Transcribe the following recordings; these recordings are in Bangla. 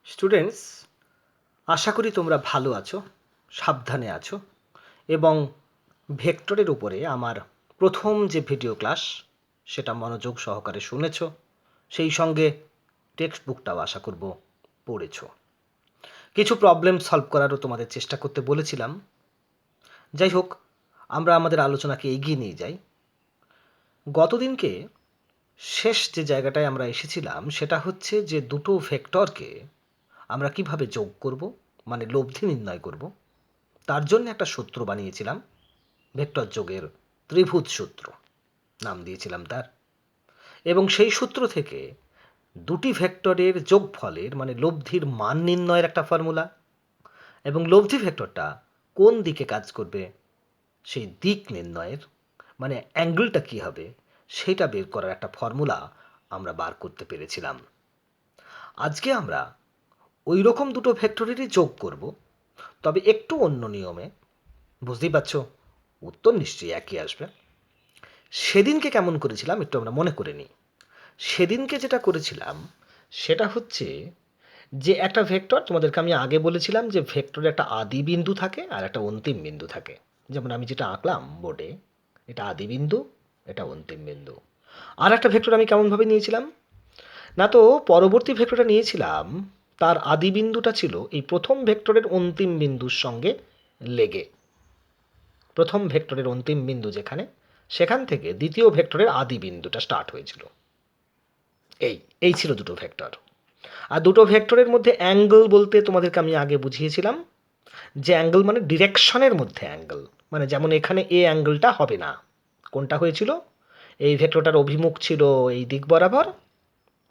স্টুডেন্টস, আশা করি তোমরা ভালো আছো, সাবধানে আছো এবং ভেক্টরের উপরে আমার প্রথম যে ভিডিও ক্লাস সেটা মনোযোগ সহকারে শুনেছ, সেই সঙ্গে টেক্সট বুকটাও আশা করব পড়েছ। কিছু প্রবলেম সলভ করারও তোমাদের চেষ্টা করতে বলেছিলাম। যাই হোক, আমরা আমাদের আলোচনাকে এগিয়ে নিয়ে যাই। গতদিনকে শেষ যে জায়গাটায় আমরা এসেছিলাম সেটা হচ্ছে যে দুটো ভেক্টরকে আমরা কিভাবে যোগ করব, মানে লব্ধি নির্ণয় করব, তার জন্য একটা সূত্র বানিয়েছিলাম, ভেক্টর যোগের ত্রিভুজ সূত্র নাম দিয়েছিলাম তার। এবং সেই সূত্র থেকে দুটি ভেক্টরের যোগফলের মানে লব্ধির মান নির্ণয়ের একটা ফর্মুলা এবং লব্ধি ভেক্টরটা কোন দিকে কাজ করবে সেই দিক নির্ণয়ের মানে অ্যাঙ্গেলটা কী হবে সেটা বের করার একটা ফর্মুলা আমরা বার করতে পেরেছিলাম। আজকে আমরা ওই রকম দুটো ভেক্টরেরই যোগ করব, তবে একটু অন্য নিয়মে। বুঝতেই পারছো, উত্তর নিশ্চয়ই একই আসবে। সেদিনকে কেমন করেছিলাম একটু আমরা মনে করে নিই। সেদিনকে যেটা করেছিলাম সেটা হচ্ছে যে একটা ভেক্টর, তোমাদেরকে আমি আগে বলেছিলাম যে ভেক্টরের একটা আদি বিন্দু থাকে আর একটা অন্তিম বিন্দু থাকে। যেমন আমি যেটা আঁকলাম বোর্ডে, এটা আদি বিন্দু, এটা অন্তিম বিন্দু। আর একটা ভেক্টর আমি কেমনভাবে নিয়েছিলাম না, তো পরবর্তী ভেক্টরটা নিয়েছিলাম, তার আদি বিন্দুটা ছিল এই প্রথম ভেক্টরের অন্তিম বিন্দুর সঙ্গে লেগে। প্রথম ভেক্টরের অন্তিম বিন্দু যেখানে, সেখান থেকে দ্বিতীয় ভেক্টরের আদি বিন্দুটা স্টার্ট হয়েছিল। এই এই ছিল দুটো ভেক্টর। আর দুটো ভেক্টরের মধ্যে অ্যাঙ্গেল বলতে তোমাদেরকে আমি আগে বুঝিয়েছিলাম যে অ্যাঙ্গেল মানে ডিরেকশনের মধ্যে অ্যাঙ্গেল, মানে যেমন এখানে এ অ্যাঙ্গেলটা হবে না। কোনটা হয়েছিল? এই ভেক্টরটার অভিমুখ ছিল এই দিক বরাবর,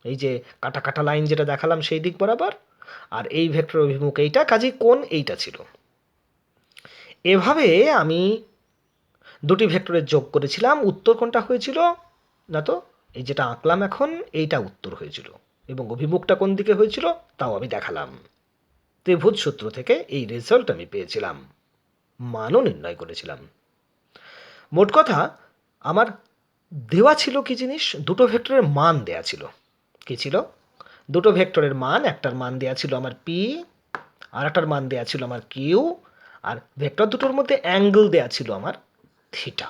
এই যে কাটা কাটা লাইন যেটা দেখালাম সেই দিক বরাবর, আর এই ভেক্টর অভিমুখ এইটা, কাজেই কোণ এইটা ছিল। এভাবে আমি দুটি ভেক্টরের যোগ করেছিলাম। উত্তর কোনটা হয়েছিল না, তো এই যেটা আঁকলাম এখন এইটা উত্তর হয়েছিল, এবং অভিমুখটা কোন দিকে হয়েছিল তাও আমি দেখালাম। ত্রিভুজ সূত্র থেকে এই রেজাল্ট আমি পেয়েছিলাম, মানও নির্ণয় করেছিলাম। মোট কথা, আমার দেওয়া ছিল কি জিনিস, দুটো ভেক্টরের মান দেয়া ছিল। কি ছিল? দুটো ভেক্টরের মান, একটার মান দেয়া ছিল আমার পি, আর একটার মান দেয়া ছিল আমার কিউ, আর ভেক্টর দুটোর মধ্যে অ্যাঙ্গেল দেয়া ছিল আমার থিটা।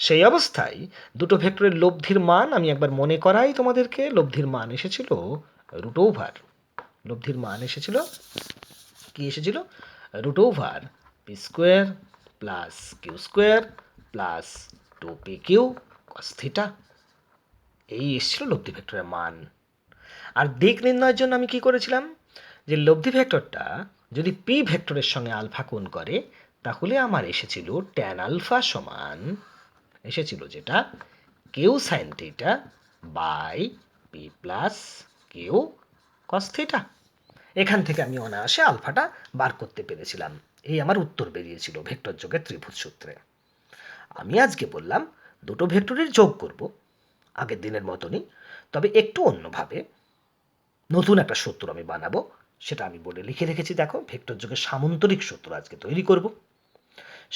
সেই অবস্থায় দুটো ভেক্টরের লব্ধির মান আমি একবার মনে করাই তোমাদেরকে। লব্ধির মান এসেছিল রুট ওভার, লব্ধির মান এসেছিল কি এসেছিল? Root over p square plus q square plus 2pq cos theta. এই এসেছিল লব্ধি ভেক্টরের মান। আর দিক নির্ণয়ের জন্য আমি কি করেছিলাম, যে লব্ধি ভেক্টরটা যদি পি ভেক্টরের সঙ্গে আলফা কোণ করে, তাহলে আমার এসেছিল ট্যান আলফা সমান, এসেছিল যেটা q sine theta by P plus Q cos theta. এখান থেকে আমি অনায়াসে আলফাটা বার করতে পেরেছিলাম। এই আমার উত্তর বেরিয়েছিল ভেক্টর যোগের ত্রিভুজ সূত্রে। আমি আজকে বললাম দুটো ভেক্টরের যোগ করব আগের দিনের মতনই, তবে একটু অন্যভাবে। নতুন একটা সূত্র আমি বানাবো, সেটা আমি বলে লিখে রেখেছি, দেখো, ভেক্টর যোগের সামন্তরিক সূত্র আজকে তৈরি করব।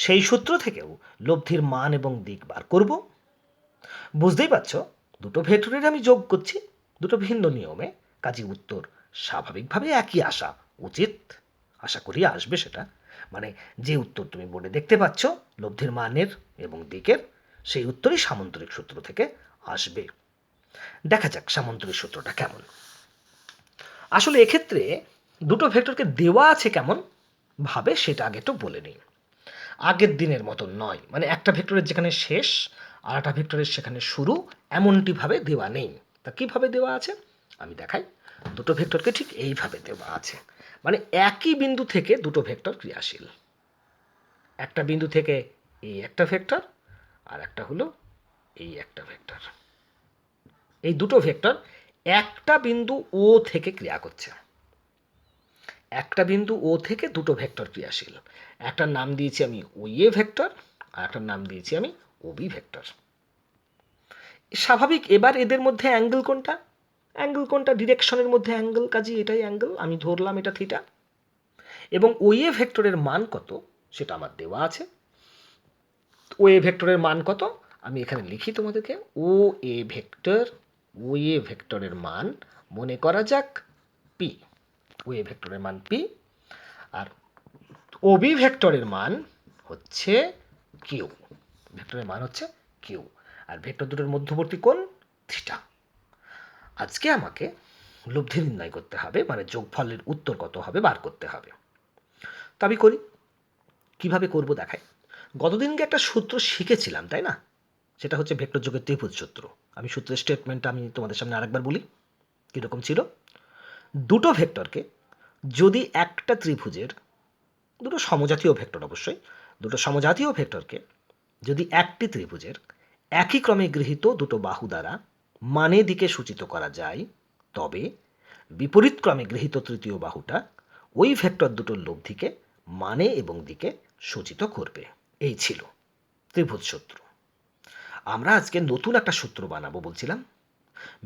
সেই সূত্র থেকেও লব্ধির মান এবং দিক বার করব। বুঝতেই পারছো, দুটো ভেক্টরের আমি যোগ করছি দুটো ভিন্ন নিয়মে, কাজে উত্তর স্বাভাবিকভাবে একই আসা উচিত। আশা করি আসবে সেটা, মানে যে উত্তর তুমি বোর্ডে দেখতে পাচ্ছ লব্ধির মানের এবং দিকের, সেই উত্তরই সামন্তরিক সূত্র থেকে আসবে। দেখা যাক সামন্তরিক সূত্রটা কেমন। আসলে এক্ষেত্রে দুটো ভেক্টরকে দেওয়া আছে কেমন ভাবে সেটা আগে একটু বলে নিই। আগের দিনের মতন নয়, মানে একটা ভেক্টরের যেখানে শেষ আর একটা ভেক্টরের সেখানে শুরু, এমনটিভাবে দেওয়া নেই। তা কীভাবে দেওয়া আছে আমি দেখাই। দুটো ভেক্টরকে ঠিক এইভাবে দেওয়া আছে, মানে একই বিন্দু থেকে দুটো ভেক্টর ক্রিয়াশীল। একটা বিন্দু থেকে এই একটা ভেক্টর, আর একটা হলো এই একটা ভেক্টর। এই দুটো ভেক্টর একটা বিন্দু ও থেকে ক্রিয়া করছে। একটা বিন্দু ও থেকে দুটো ভেক্টর ক্রিয়াশীল। একটার নাম দিয়েছি আমি ওএ ভেক্টর, আর একটার নাম দিয়েছি আমি ওবি ভেক্টর। স্বাভাবিক, এবার এদের মধ্যে অ্যাঙ্গেল কোনটা? অ্যাঙ্গেল কোনটা? ডিরেকশনের মধ্যে অ্যাঙ্গেল, কাজে এটাই অ্যাঙ্গেল, আমি ধরলাম এটা থিটা। এবং ওএ ভেক্টরের মান কত সেটা আমার দেওয়া আছে। ওএ ভেক্টরের মান কত আমি এখানে লিখি তোমাদেরকে। ও এ ভেক্টরের মান মনে করা যাক পি, ওয়ে ভেক্টরের মান পি, আর ওবি ভেক্টরের মান হচ্ছে কিউ, ভেক্টরের মান হচ্ছে কিউ, আর ভেক্টর দুটোর মধ্যবর্তী কোণ থিটা। আজকে আমাকে লব্ধি নির্ণয় করতে হবে, মানে যোগফলের উত্তর কত হবে বার করতে হবে। তো আমি করি, কিভাবে করব দেখাই। গতদিনকে একটা সূত্র শিখেছিলাম, তাই না? সেটা হচ্ছে ভেক্টর যোগের ত্রিভুজ সূত্র। আমি সূত্রের স্টেটমেন্টটা আমি তোমাদের সামনে আরেকবার বলি। কীরকম ছিল? দুটো ভেক্টরকে যদি একটা ত্রিভুজের, দুটো সমজাতীয় ভেক্টর অবশ্যই, দুটো সমজাতীয় ভেক্টরকে যদি একটি ত্রিভুজের একই ক্রমে গৃহীত দুটো বাহু দ্বারা মানে দিকে সূচিত করা যায়, তবে বিপরীত ক্রমে গৃহীত তৃতীয় বাহুটা ওই ভেক্টর দুটোর লব্ধিকে মানে এবং দিকে সূচিত করবে। এই ছিল ত্রিভুজ সূত্র। আমরা আজকে নতুন একটা সূত্র বানাবো বলছিলাম।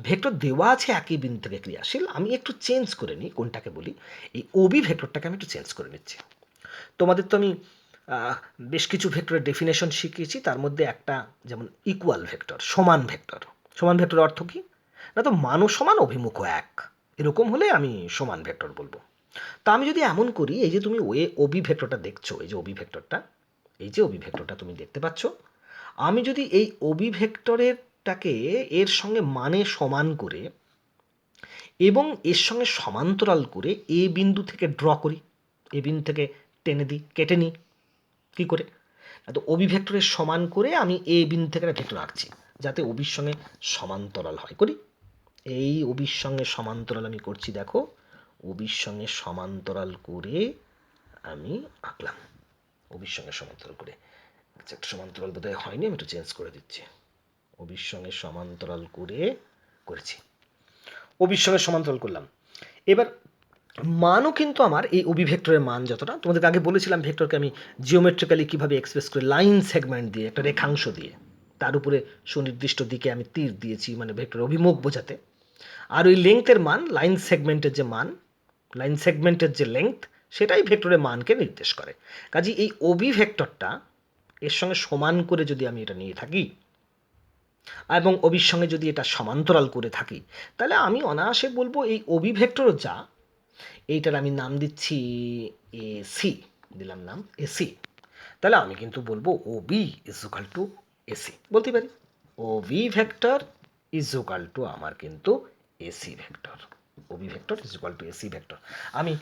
ভেক্টর দেওয়া আছে একই বিন্দু থেকে ক্রিয়াশীল, আমি একটু চেঞ্জ করে নিই। কোনটাকে বলি? এই ওবি ভেক্টরটাকে আমি একটু চেঞ্জ করে নিচ্ছি। তোমাদের তো আমি বেশ কিছু ভেক্টরের ডেফিনেশন শিখিয়েছি, তার মধ্যে একটা যেমন ইকুয়াল ভেক্টর, সমান ভেক্টর। সমান ভেক্টরের অর্থ কি? না তো মানও সমান অভিমুখও এক, এরকম হলে আমি সমান ভেক্টর বলবো। তা আমি যদি এমন করি, এই যে তুমি ওবি ভেক্টরটা দেখছো, এই যে ওবি ভেক্টরটা, এই যে ওবি ভেক্টরটা তুমি দেখতে পাচ্ছ, আমি যদি এই ওবি ভেক্টরেরটাকে এর সঙ্গে মানে সমান করে এবং এর সঙ্গে সমান্তরাল করে এ বিন্দু থেকে ড্র করি, এ বিন্দু থেকে টেনে দিই, কেটে নিই, কী করে? তো ওবি ভেক্টরের সমান করে আমি এ বিন্দু থেকে একটা ভেক্টর আঁকছি যাতে ওবির সঙ্গে সমান্তরাল হয়। করি, এই ওবির সঙ্গে সমান্তরাল আমি করছি, দেখো ওবির সঙ্গে সমান্তরাল করে আমি আঁকলাম, ওবির সঙ্গে সমান্তরাল করে। আচ্ছা, একটা সমান্তরাল বোধহয় হয়নি, আমি একটু চেঞ্জ করে দিচ্ছি। ওবির সঙ্গে সমান্তরাল করে করেছি, ওবির সঙ্গে সমান্তরাল করলাম। এবার মানও কিন্তু আমার এই ওবি ভেক্টরের মান যতটা, তোমাদেরকে আগে বলেছিলাম ভেক্টরকে আমি জিওমেট্রিক্যালি কীভাবে এক্সপ্রেস করে, লাইন সেগমেন্ট দিয়ে, একটা রেখাংশ দিয়ে, তার উপরে সুনির্দিষ্ট দিকে আমি তীর দিয়েছি, মানে ভেক্টরের অভিমুখ বোঝাতে। আর ওই লেংথের মান, লাইন সেগমেন্টের যে মান, লাইন সেগমেন্টের যে লেংথ, সেটাই ভেক্টরের মানকে নির্দেশ করে। কাজে এই ওবি ভেক্টরটা এর সঙ্গে সমান করে যদি আমি এটা নিয়ে থাকি এবং ওবির সঙ্গে যদি এটা সমান্তরাল করে থাকি, তাহলে আমি অনায়াসে বলবো এই ওবি ভেক্টরও যা, এইটার আমি নাম দিচ্ছি এসি, দিলাম নাম এসি। তাহলে আমি কিন্তু বলবো OB is equal to AC, বলতে পারি OB vector is equal to আমার কিন্তু AC vector, OB vector is equal to AC vector. আমি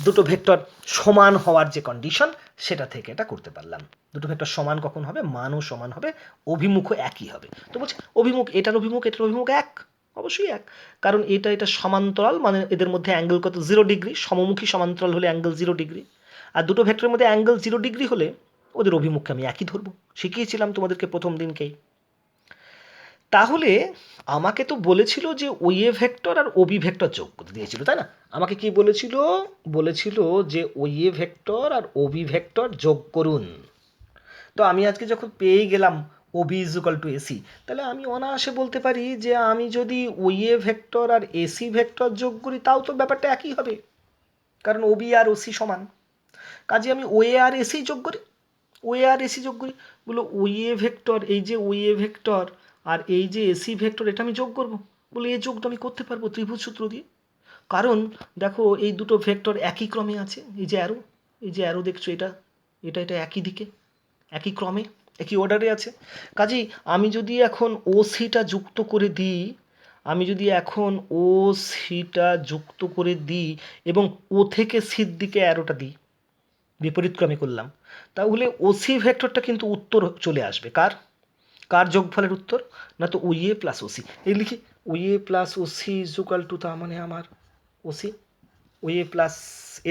দুটো ভেক্টর সমান হওয়ার যে কন্ডিশন, সেটা থেকে এটা করতে পারলাম। দুটো ভেক্টর সমান কখন হবে? মানও সমান হবে, অভিমুখও একই হবে। তো বলছি অভিমুখ, এটার অভিমুখ এটার অভিমুখ এক, অবশ্যই এক, কারণ এটা সমান্তরাল, মানে এদের মধ্যে অ্যাঙ্গেল কত? 0 ডিগ্রি। সমমুখী সমান্তরাল হলে অ্যাঙ্গেল 0 ডিগ্রি, আর দুটো ভেক্টরের মধ্যে অ্যাঙ্গেল 0 ডিগ্রি হলে ওদের অভিমুখকে আমি একই ধরবো। শিখিয়েছিলাম তোমাদেরকে প্রথম দিনকেই। তাহলে আমাকে তো বলেছিল যে ওয়ে ভেক্টর আর ওবি ভেক্টর যোগ করতে দিয়েছিল, তাই না? আমাকে কি বলেছিল? বলেছিল যে ওয়ে ভেক্টর আর ওবি ভেক্টর যোগ করুন। তো আমি আজকে যখন পেয়ে গেলাম OB is equal to AC, তাহলে আমি অনায়াসে বলতে পারি যে আমি যদি ওয়ে ভেক্টর আর এসি ভেক্টর যোগ করি, তাও তো ব্যাপারটা একই হবে, কারণ ওবি আর ওসি সমান। কাজে আমি ওয়ে আর এসি যোগ করি, ওয়ে আর এসি যোগ করি। বলো ওয়ে ভেক্টর, এই যে ওয়ে ভেক্টর আর এই যে এসি ভেক্টর, এটা আমি যোগ করব। বলে এই যোগটা আমি করতে পারবো ত্রিভুজ সূত্র দিয়ে, কারণ দেখো এই দুটো ভেক্টর একই ক্রমে আছে। এই যে অ্যারো, এই যে অ্যারো দেখছো, এটা এটা এটা একই দিকে, একই ক্রমে, একই অর্ডারে আছে। কাজেই আমি যদি এখন ও সিটা যুক্ত করে দিই, আমি যদি এখন ও সিটা যুক্ত করে দিই এবং ও থেকে সির দিকে অ্যারোটা দিই, বিপরীত ক্রমে করলাম, তাহলে ওসি ভেক্টরটা কিন্তু উত্তর চলে আসবে। কার কার যোগফলের উত্তর? না তো ওয়ে প্লাস ওসি। এই লিখি way plus OC is equal two, তার মানে আমার OC, way plus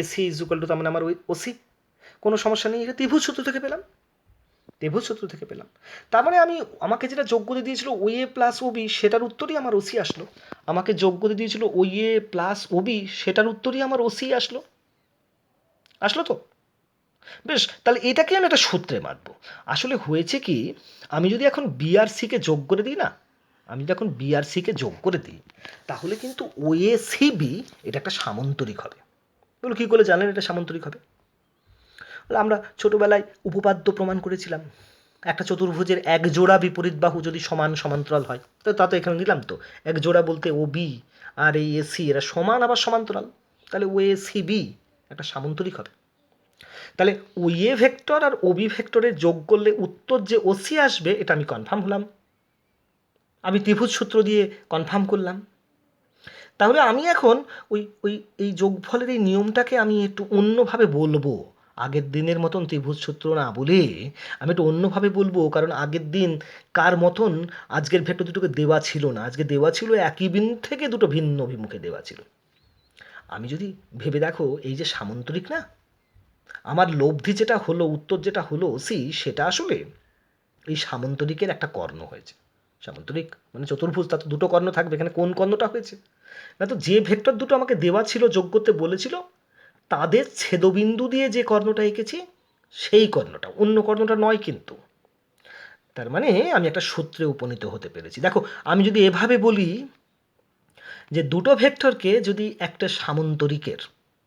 AC is equal two, তার মানে আমার ওসি। কোনো সমস্যা নেই, এটা ত্রিভুজ সূত্র থেকে পেলাম, ত্রিভুজ সূত্র থেকে পেলাম। তার মানে আমি, আমাকে যেটা যোগ করে দিয়েছিল ওয়ে প্লাস ওবি, সেটার উত্তরই আমার ওসি আসলো। আমাকে যোগ করে দিয়েছিল ওয়ে প্লাস ওবি, সেটার উত্তরই আমার ওসি আসলো। আসলো তো? বেশ, তাহলে এটাকে আমি একটা সূত্রে মানবো। আসলে হয়েছে কি, আমি যদি এখন বিআরসিকে যোগ করে দিই না, আমি যদি এখন বিআরসিকে যোগ করে দিই, তাহলে কিন্তু ওএসিবি এটা একটা সামান্তরিক হবে। বলো কী করে জানলেন এটা সামান্তরিক হবে? আমরা ছোটোবেলায় উপপাদ্য প্রমাণ করেছিলাম, একটা চতুর্ভুজের এক জোড়া বিপরীত বাহু যদি সমান সমান্তরাল হয়, তো তা তো এখানে নিলাম তো, এক জোড়া বলতে ও বি আর এই এসি এরা সমান আবার সমান্তরাল। তাহলে ও এ সি বি একটা সামন্তরিক হবে। তাহলে ও এ ভেক্টর আর ও বি ভেক্টরের যোগ করলে উত্তর যে ওসি আসবে এটা আমি কনফার্ম হলাম, আমি ত্রিভুজ সূত্র দিয়ে কনফার্ম করলাম। তাহলে আমি এখন ওই ওই এই যোগফলের এই নিয়মটাকে আমি একটু অন্যভাবে বলবো, আগের দিনের মতন ত্রিভুজ সূত্র না বলে আমি একটু অন্যভাবে বলবো। কারণ আগের দিন কার মতন আজকের ভেক্টর দুটোকে দেওয়া ছিল না, আজকে দেওয়া ছিল একই বিন্দু থেকে দুটো ভিন্ন অভিমুখে দেওয়া ছিল। আমি যদি ভেবে দেখো, এই যে সামন্তরিক না, আমার লব্ধি যেটা হলো, উত্তর যেটা হলো সি, সেটা আসলে এই সামন্তরিকের একটা কর্ণ হয়েছে। সামন্তরিক মানে চতুর্ভুজ, তার তো দুটো কর্ণ থাকবে, এখানে কোন কর্ণটা হয়েছে না, তো যে ভেক্টর দুটো আমাকে দেওয়া ছিল, যোগ করতে বলেছিল, তাদের ছেদবিন্দু দিয়ে যে কর্ণটা এঁকেছি সেই কর্ণটা, অন্য কর্ণটা নয় কিন্তু। তার মানে আমি একটা সূত্রে উপনীত হতে পেরেছি। দেখো, আমি যদি এভাবে বলি যে দুটো ভেক্টরকে যদি একটা সামন্তরিকের,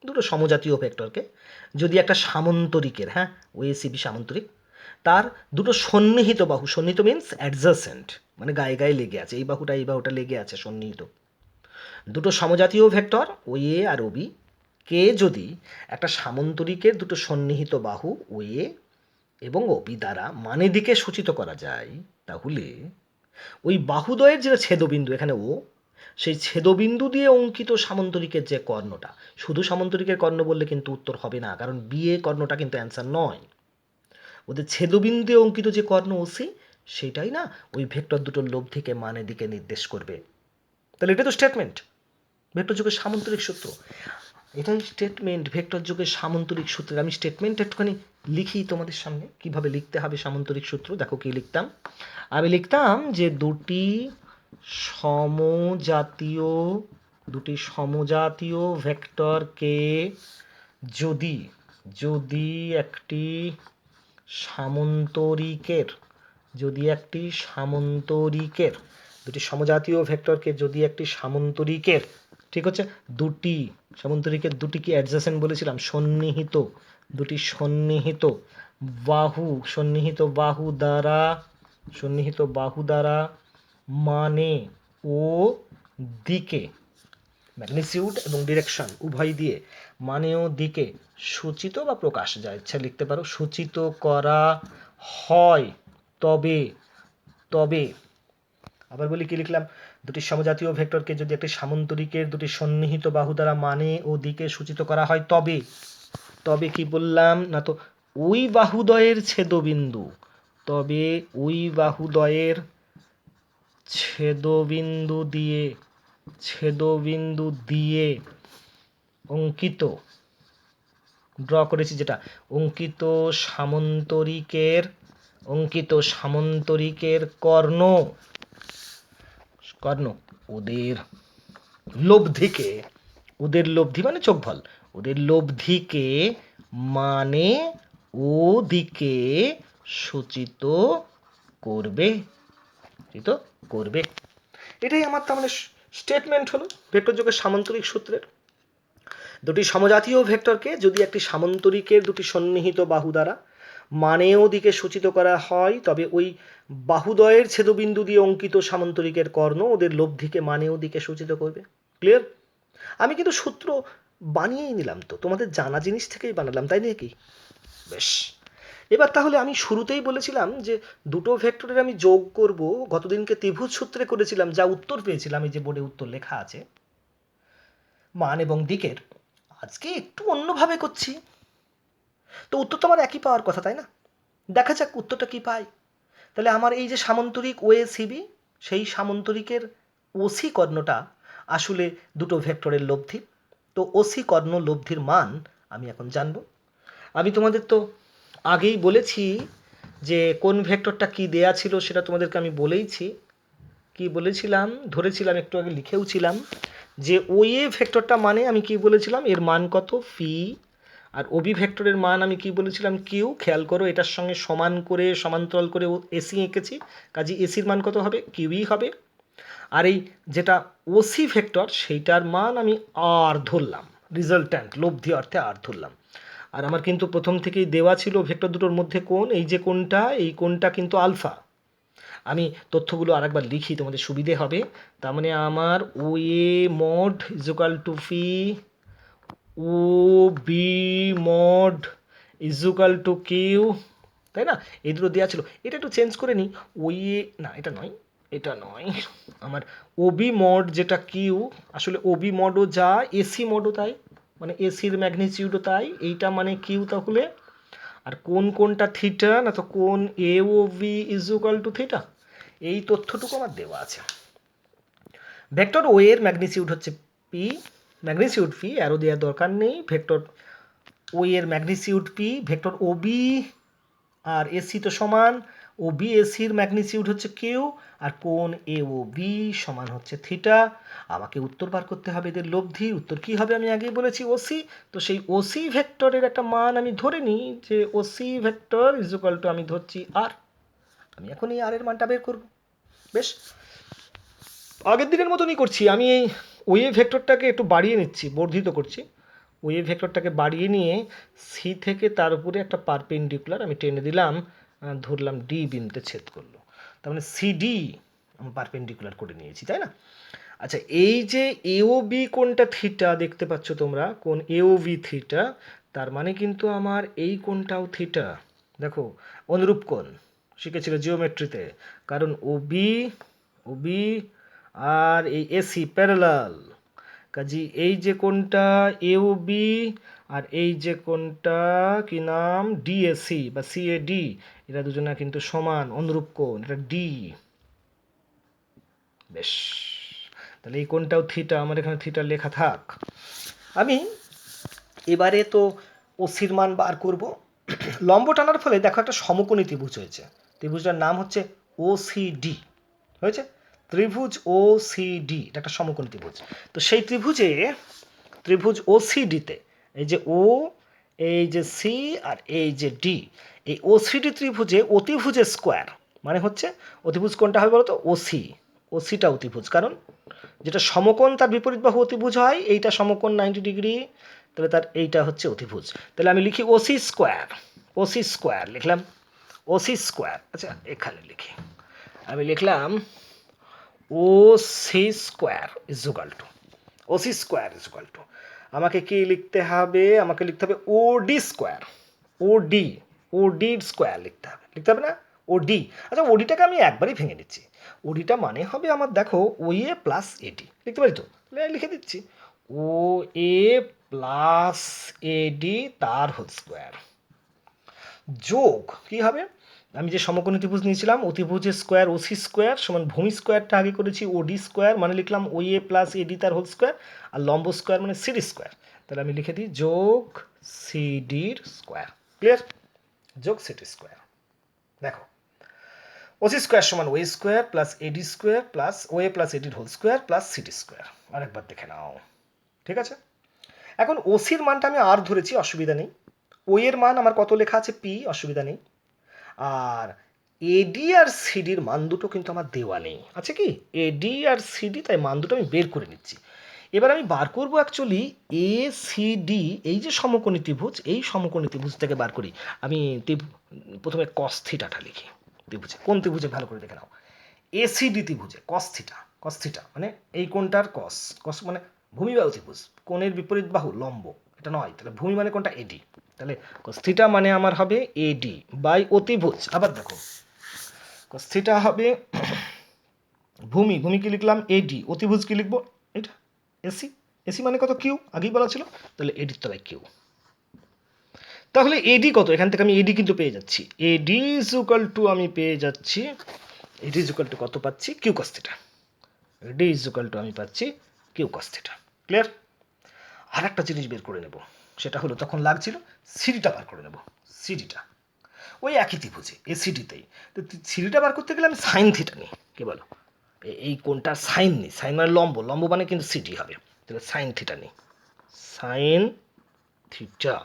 দুটো সমজাতীয় ভেক্টরকে যদি একটা সামন্তরিকের, হ্যাঁ ওএসিবি সামন্তরিক, তার দুটো সন্নিহিত বাহু, সন্নিহিত মিন্স অ্যাডজাসেন্ট, মানে গায়ে গায়ে লেগে আছে, এই বাহুটা লেগে আছে, সন্নিহিত। দুটো সমজাতীয় ভেক্টর ও এ আর ও বি কে যদি একটা সামন্তরিকের দুটো সন্নিহিত বাহু ও এ এবং ও বি দ্বারা মানে দিকে সূচিত করা যায়, তাহলে ওই বাহুদ্বয়ের যেটা ছেদবিন্দু, এখানে ও, সেই ছেদবিন্দু দিয়ে অঙ্কিত সামন্তরিকের যে কর্ণটা, শুধু সামন্তরিকের কর্ণ বললে কিন্তু উত্তর হবে না, কারণ বিয়ে কর্ণটা কিন্তু অ্যান্সার নয়। ওদের ছেদবিন্দু অঙ্কিত যে কর্ণ ওসি, সেটাই না ওই ভেক্টর দুটোর লব্ধিকে মানে দিকে নির্দেশ করবে। তাহলে এটা তো স্টেটমেন্ট, ভেক্টর যুগের সামন্তরিক সূত্র। এটাই স্টেটমেন্ট, ভেক্টর যুগের সামন্তরিক সূত্রের। আমি স্টেটমেন্ট একটুখানি লিখি তোমাদের সামনে, কিভাবে লিখতে হবে সামন্তরিক সূত্র। দেখো কি লিখতাম, আমি লিখতাম যে দুটি সমজাতীয় ভেক্টরকে যদি যদি একটি সামন্তরিকের দুটি সমজাতীয় ভেক্টরকে যদি একটি সামন্তরিকের, ঠিক হচ্ছে, দুটি সামন্তরিকের, দুটি কি অ্যাডজাসেন্ট বলেছিলাম, সন্নিহিত, দুটি সন্নিহিত বাহু দ্বারা মানে ও দিকে, ম্যাগনিটিউড এবং ডিরেকশন উভয় দিয়ে মানে ও দিকে সূচিত বা প্রকাশ, যা ইচ্ছা লিখতে পারো, সূচিত করা হয়, তবে আবার বলি কি লিখলাম, দুটি সমজাতীয় ভেক্টরকে যদি একটি সামন্তরিকের দুটি সন্নিহিত বাহু দ্বারা মানে ও দিকে সূচিত করা হয়, তবে কি বললাম না, তো ওই বাহুদ্বয়ের ছেদবিন্দু, তবে ওই বাহুদ্বয়ের ছেদবিন্দু দিয়ে অঙ্কিত, ড্র করেছি যেটা, অঙ্কিত সামন্তরিকের কর্ণ ওদের লব্ধি মানে চোখফল, ওদের লব্ধিকে মানে ও দিকে সূচিত করবে। এটাই আমার তার মানে স্টেটমেন্ট হলো ভেক্টর যুগের সামন্তরিক সূত্রের। দুটি সমজাতীয় ভেক্টরকে যদি একটি সামন্তরিকের দুটি সন্নিহিত বাহু দ্বারা মানে ও দিকে সূচিত করা হয়, তবে ওই বাহুদ্বয়ের ছেদবিন্দু দিয়ে অঙ্কিত সামন্তরিকের কর্ণ ওদের লব্ধিকে মানে ও দিকে সূচিত করবে। ক্লিয়ার? আমি কিন্তু সূত্র বানিয়েই নিলাম, তো তোমাদের জানা জিনিস থেকেই বানালাম, তাই নাকি? বেশ, এবার তাহলে আমি শুরুতেই বলেছিলাম যে দুটো ভেক্টরের আমি যোগ করব, গতদিনকে ত্রিভুজ সূত্রে করেছিলাম, যা উত্তর পেয়েছিলাম, এই যে বোর্ডে উত্তর লেখা আছে মান এবং দিকের, আজকে একটু অন্যভাবে করছি। তো উত্তর তো আমার একই পাওয়ার কথা, তাই না? দেখা যাক উত্তরটা কি পাই। তাহলে আমার এই যে সামন্তরিক ওএসিবি, সেই সামন্তরিকের ওসি কর্ণটা আসলে দুটো ভেক্টরের লব্ধি। তো ওসি কর্ণ লব্ধির মান আমি এখন জানব। আমি তোমাদের তো আগেই বলেছি যে কোন ভেক্টরটা কি দেয়া ছিল, সেটা তোমাদেরকে আমি বলেইছি। কি বলেছিলাম, ধরেছিলাম, একটু আগে লিখেওছিলাম, যে ওএ ভেক্টরটা মানে আমি কি বলেছিলাম, এর মান কত, ফি, আর ওবি ভেক্টরের মান আমি কি বলেছিলাম, কিউ। খেয়াল করো, এটার সঙ্গে সমান্তরাল করে এসি এঁকেছি, কাজে এসির মান কত হবে, কিউই হবে। আর এই যেটা ওসি ভেক্টর, সেইটার মান আমি আর ধরলাম, রিজাল্ট্যান্ট লব্ধি অর্থে আর ধরলাম। আর আমার কিন্তু প্রথম থেকেই দেওয়া ছিল ভেক্টর দুটোর মধ্যে কোণ, এই যে কোণটা, এই কোণটা কিন্তু আলফা। আমি তথ্যগুলো আরেকবার লিখি, তোমাদের সুবিধে হবে। তার মানে আমার O A mod equal to P O B mod equal to Q, তাই না? এই দুটো দেওয়া ছিল। এটা একটু চেঞ্জ করে নিই, ওই না এটা নয়, এটা নয়, আমার ওবি মড যেটা কিউ, আসলে ওবি মডও যা এসি মডও তাই, মানে এসির ম্যাগনিটিউডও তাই, এইটা মানে কিউ তাহলে। আর কোনটা থিটা, না তো কোন এ ও ভি ইজুকাল টু থিটা, এই তথ্যটুকু আমার দেওয়া আছে। ভেক্টর ও এর ম্যাগনিটিউড হচ্ছে পি, ম্যাগনিটিউড পি, অ্যারো দেওয়ার দরকার নেই। ভেক্টর ও এর ম্যাগনিটিউড পি, ভেক্টর ও বি আর এসি তো সমান, ও বি এসির ম্যাগনিটিউড হচ্ছে কিউ, আর কোণ এ ও বি সমান হচ্ছে থিটা। আমাকে উত্তর বার করতে হবে এদের লব্ধি। উত্তর কী হবে আমি আগেই বলেছি, ওসি। তো সেই ওসি ভেক্টরের একটা মান আমি ধরে নিই যে ওসি ভেক্টর ইজুকাল টু, আমি ধরছি আর, আমি এখন এই আর এর মানটা বের করব। বেশ, আগের দিনের মতনই করছি আমি। এই ওয়ে ভেক্টরটাকে একটু বাড়িয়ে নিচ্ছি, বর্ধিত করছি। ওয়ে ভেক্টরটাকে বাড়িয়ে নিয়ে সি থেকে তার উপরে একটা পারপেন্ডিকুলার আমি টেনে দিলাম, ধরলাম ডি বিন্দুতে ছেদ করলো, তার মানে সিডি আমি পারপেন্ডিকুলার করে নিয়েছি, তাই না? আচ্ছা, এই যে এও বি কোণটা থিটা দেখতে পাচ্ছ তোমরা, কোণ এও বি থিটা, তার মানে কিন্তু আমার এই কোণটাও থিটা। দেখো, অনুরূপ কোণ শিখেছিল জিওমেট্রিতে, কারণ ও বি আর এই এসি প্যারালাল, কাজী এই যে কোণটা এও বি আর এই যে কোণটা কি নাম ডিএসি বা সিএডি, এরা দুজনা কিন্তু সমান, অনুরূপ কোণ, এটা ডি। বেশ, তাহলে এই কোণটাও থিটা, আমার এখানে থিটা লেখা থাক। আমি এবারে তো ওসির মান বার করব। লম্ব টানার ফলে দেখো একটা সমকোণী ত্রিভুজ হয়েছে, ত্রিভুজটার নাম হচ্ছে ওসিডি হয়েছে, ত্রিভুজ ওসিডি, এটা একটা সমকোণী ত্রিভুজ। তো সেই ত্রিভুজ ওসিডিতে এই যে ও, এই যে সি আর এই যে ডি, এই ওসিডি ত্রিভুজে অতিভুজের স্কোয়ার মানে হচ্ছে, অতিভুজ কোনটা হবে বলো তো? ওসিটা অতিভুজ, কারণ যেটা সমকোণ তার বিপরীত বাহু অতিভুজ হয়, এইটা সমকোণ 90 ডিগ্রি, তাহলে তার এইটা হচ্ছে অতিভুজ। তাহলে আমি লিখি ওসি স্কোয়ার লিখলাম, ওসি স্কোয়ার। আচ্ছা, এখানে লিখি, আমি লিখলাম O C square equal to, OC square equal to, আমাকে কি লিখতে হবে? আমাকে লিখতে হবে ওডি স্কোয়ার, ওডি, ওডির স্কোয়ার লিখতে হবে না? ওডি। আচ্ছা, ওডিটাকে আমি একবারই ভেঙে নিচ্ছি। ওডিটা মানে হবে আমার, দেখো, ও এ প্লাস এডি লিখতে পারি তো, লিখে দিচ্ছি ও এ প্লাস এডি তার হোল স্কোয়ার যোগ কি হবে, আমি যে সমকোণী ত্রিভুজ নিয়েছিলাম অতিভুজের স্কোয়ার ওসি স্কোয়ার সমান ভূমি স্কোয়ারটা আগে করেছি ওডি স্কোয়ার, মানে লিখলাম ও এ প্লাস এডি তার হোল স্কোয়ার, আর লম্ব স্কোয়ার মানে সিডি স্কোয়ার। তাহলে আমি লিখে দিই যোগ সিডির স্কোয়ার। ক্লিয়ার? যোগ সিডি স্কোয়ার। দেখো, ওসি স্কোয়ার সমান OA square plus AD square plus OA plus এডির whole square plus CD square. আরেকবার দেখে নাও, ঠিক আছে? এখন ওসির মানটা আমি আর ধরেছি, অসুবিধা নেই। ও এর মান আমার কত লেখা আছে? পি, অসুবিধা নেই। আর এডি আর সিডির মান দুটো কিন্তু আমার দেওয়া নেই, আছে কি? এডি আর সিডি, তাই মান দুটো আমি বের করে নিচ্ছি। এবার আমি বার করবো অ্যাকচুয়ালি এ সি ডি, এই যে সমকোণী ত্রিভুজ, এই সমকোণী ত্রিভুজটাকে বার করি। আমি প্রথমে কস থিটাটা লিখি ত্রিভুজে। কোন ত্রিভুজে ভালো করে দেখে নাও? এসিডি ত্রিভুজে কস থিটা মানে এই কোণটার কস মানে ভূমি বাহু ত্রিভুজ, কোণের বিপরীত বাহু লম্ব, এটা নয়, তাহলে ভূমি মানে কোনটা? এডি। তাহলে কস থিটা মানে আমার হবে এডি বাই অতিভুজ। আবার দেখো, কস থিটা হবে ভূমি কি লিখলাম? এডি। অতিভুজ কি লিখবো? এটা এসি মানে কত? কিউ, আগেই বলা ছিল। তাহলে এডির তলায় কিউ। তাহলে এডি কত? এখান থেকে আমি এডি কিন্তু পেয়ে যাচ্ছি, এডি ইজ ইকুয়াল টু, আমি পেয়ে যাচ্ছি এডি ইজ ইকুয়াল টু কত পাচ্ছি? Q cos theta. AD is equal to আমি পাচ্ছি কিউ কস থিটা। ক্লিয়ার? আর একটা জিনিস বের করে নেব, সেটা হলো তখন লাগছিল সিডিটা বার করে নেব। সিডিটা ওই একই ত্রিভুজে এসিডিতেই, তো সিডিটা বার করতে গেলে আমি সাইন থিটা নিই। কি বলো? এই কোনটা সাইন নিই, সাইন মানে লম্ব মানে কিন্তু সিডি হবে। তাহলে সাইন থিটা নিই, সাইন থিটা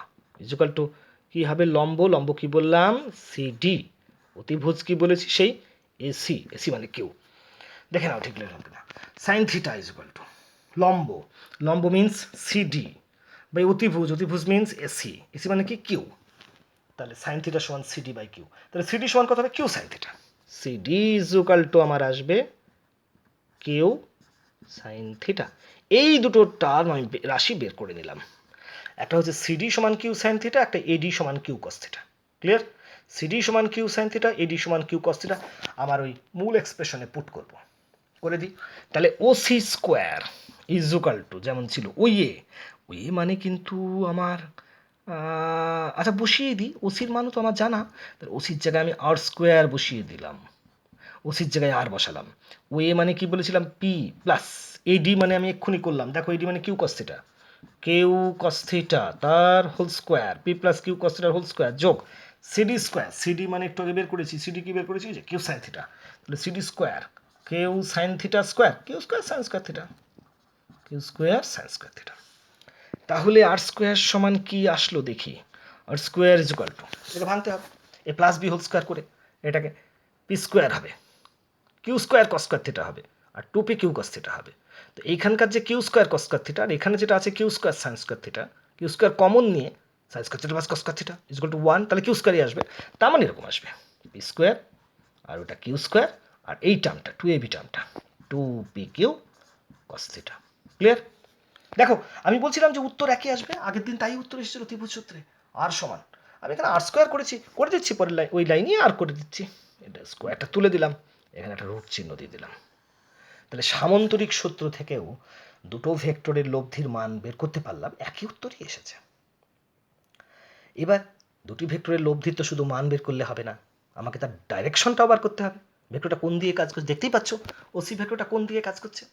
ইজুকাল টু কী হবে? লম্ব কি বললাম? সিডি। অতিভুজ কি বলেছি? সেই এসি মানে কিউ। দেখে নাও ঠিক লিখলাম কিনা। সাইন থিটা ইজুকাল টু লম্ব মিন্স সিডি বাই অতিভুজ মিন্স এসি মানে কি? কিউ। তাহলে সাইন থিটা সমান সিডি বাই কিউ। তাহলে সিডি সমান কত হবে? Q sine theta. CD equal to আমার আসবে কিউ সাইন থিটা। এই দুটো টার্ম আমি রাশি বের করে নিলাম। একটা হচ্ছে সিডি সমান কিউ সাইন থিটা, একটা এডি সমান q cos theta. Clear? CD সমান কিউ সাইন থিটা, এডি সমান কিউ কস থিটা আমার ওই মূল এক্সপ্রেশনে পুট করব, করে দিই। তাহলে OC square is equal two যেমন ছিল ওয়ে, ওয়ে মানে কিন্তু আমার আচ্ছা বসিয়ে দিই, ওসির মানও তো আমার জানা, তাহলে ওসির জায়গায় আমি আর স্কোয়ার বসিয়ে দিলাম, ওসির জায়গায় আর বসালাম। ওয়ে মানে কি বলেছিলাম পি প্লাস এডি মানে আমি এক্ষুনি করলাম, দেখো এডি মানে Q cos theta, Q cos theta তার whole square, P plus Q cos থিটার হোল স্কোয়ার যোগ সিডি স্কোয়ার, সিডি মানে একটু আগে বের করেছি, সিডি কি বের করেছি যে কিউ সাইন থিটা, তাহলে CD square Q sine theta square, Q square sine square theta, Q square sine square theta. তাহলে আর স্কোয়ার সমান কি আসলো দেখি, R square is equal to, এটা ভাঙতে হবে A plus B whole square করে, এটাকে পি স্কোয়ার হবে, Q square cos square theta হবে, আর two P Q cos theta হবে। তো এইখানকার যে Q square cos square theta আর এখানে যেটা আছে Q square sine square theta, Q square common নিয়ে sine square theta plus cos square theta is equal to 1, তাহলে কিউ স্কোয়ারই আসবে, তার মানে এরকম আসবে পি স্কোয়ার আর ওটা কিউ স্কোয়ার আর এই টার্মটা টু এ বি টার্মটা two P Q cos theta. Clear? দেখো আমি বলছিলাম যে উত্তর একই আসবে, আগের দিন তাই উত্তর এসেছিল ত্রিভুজ সূত্রে, আর সমান, আমি এখানে আর স্কোয়ার করেছি, করে দিচ্ছি পরের লাইন, ওই লাইনই আর করে দিচ্ছি, এটা স্কোয়ারটা তুলে দিলাম, এখানে একটা রুট চিহ্ন দিয়ে দিলাম। তাহলে সামন্তরিক সূত্র থেকেও দুটো ভেক্টরের লব্ধির মান বের করতে পারলাম, একই উত্তরই এসেছে। এবার দুটি ভেক্টরের লব্ধির তো শুধু মান বের করলে হবে না, আমাকে তার ডাইরেকশনটাও বার করতে হবে, ভেক্টরটা কোন দিকে কাজ করছে দেখতেই পাচ্ছ, ওসি ভেক্টরটা কোন দিকে কাজ করছে।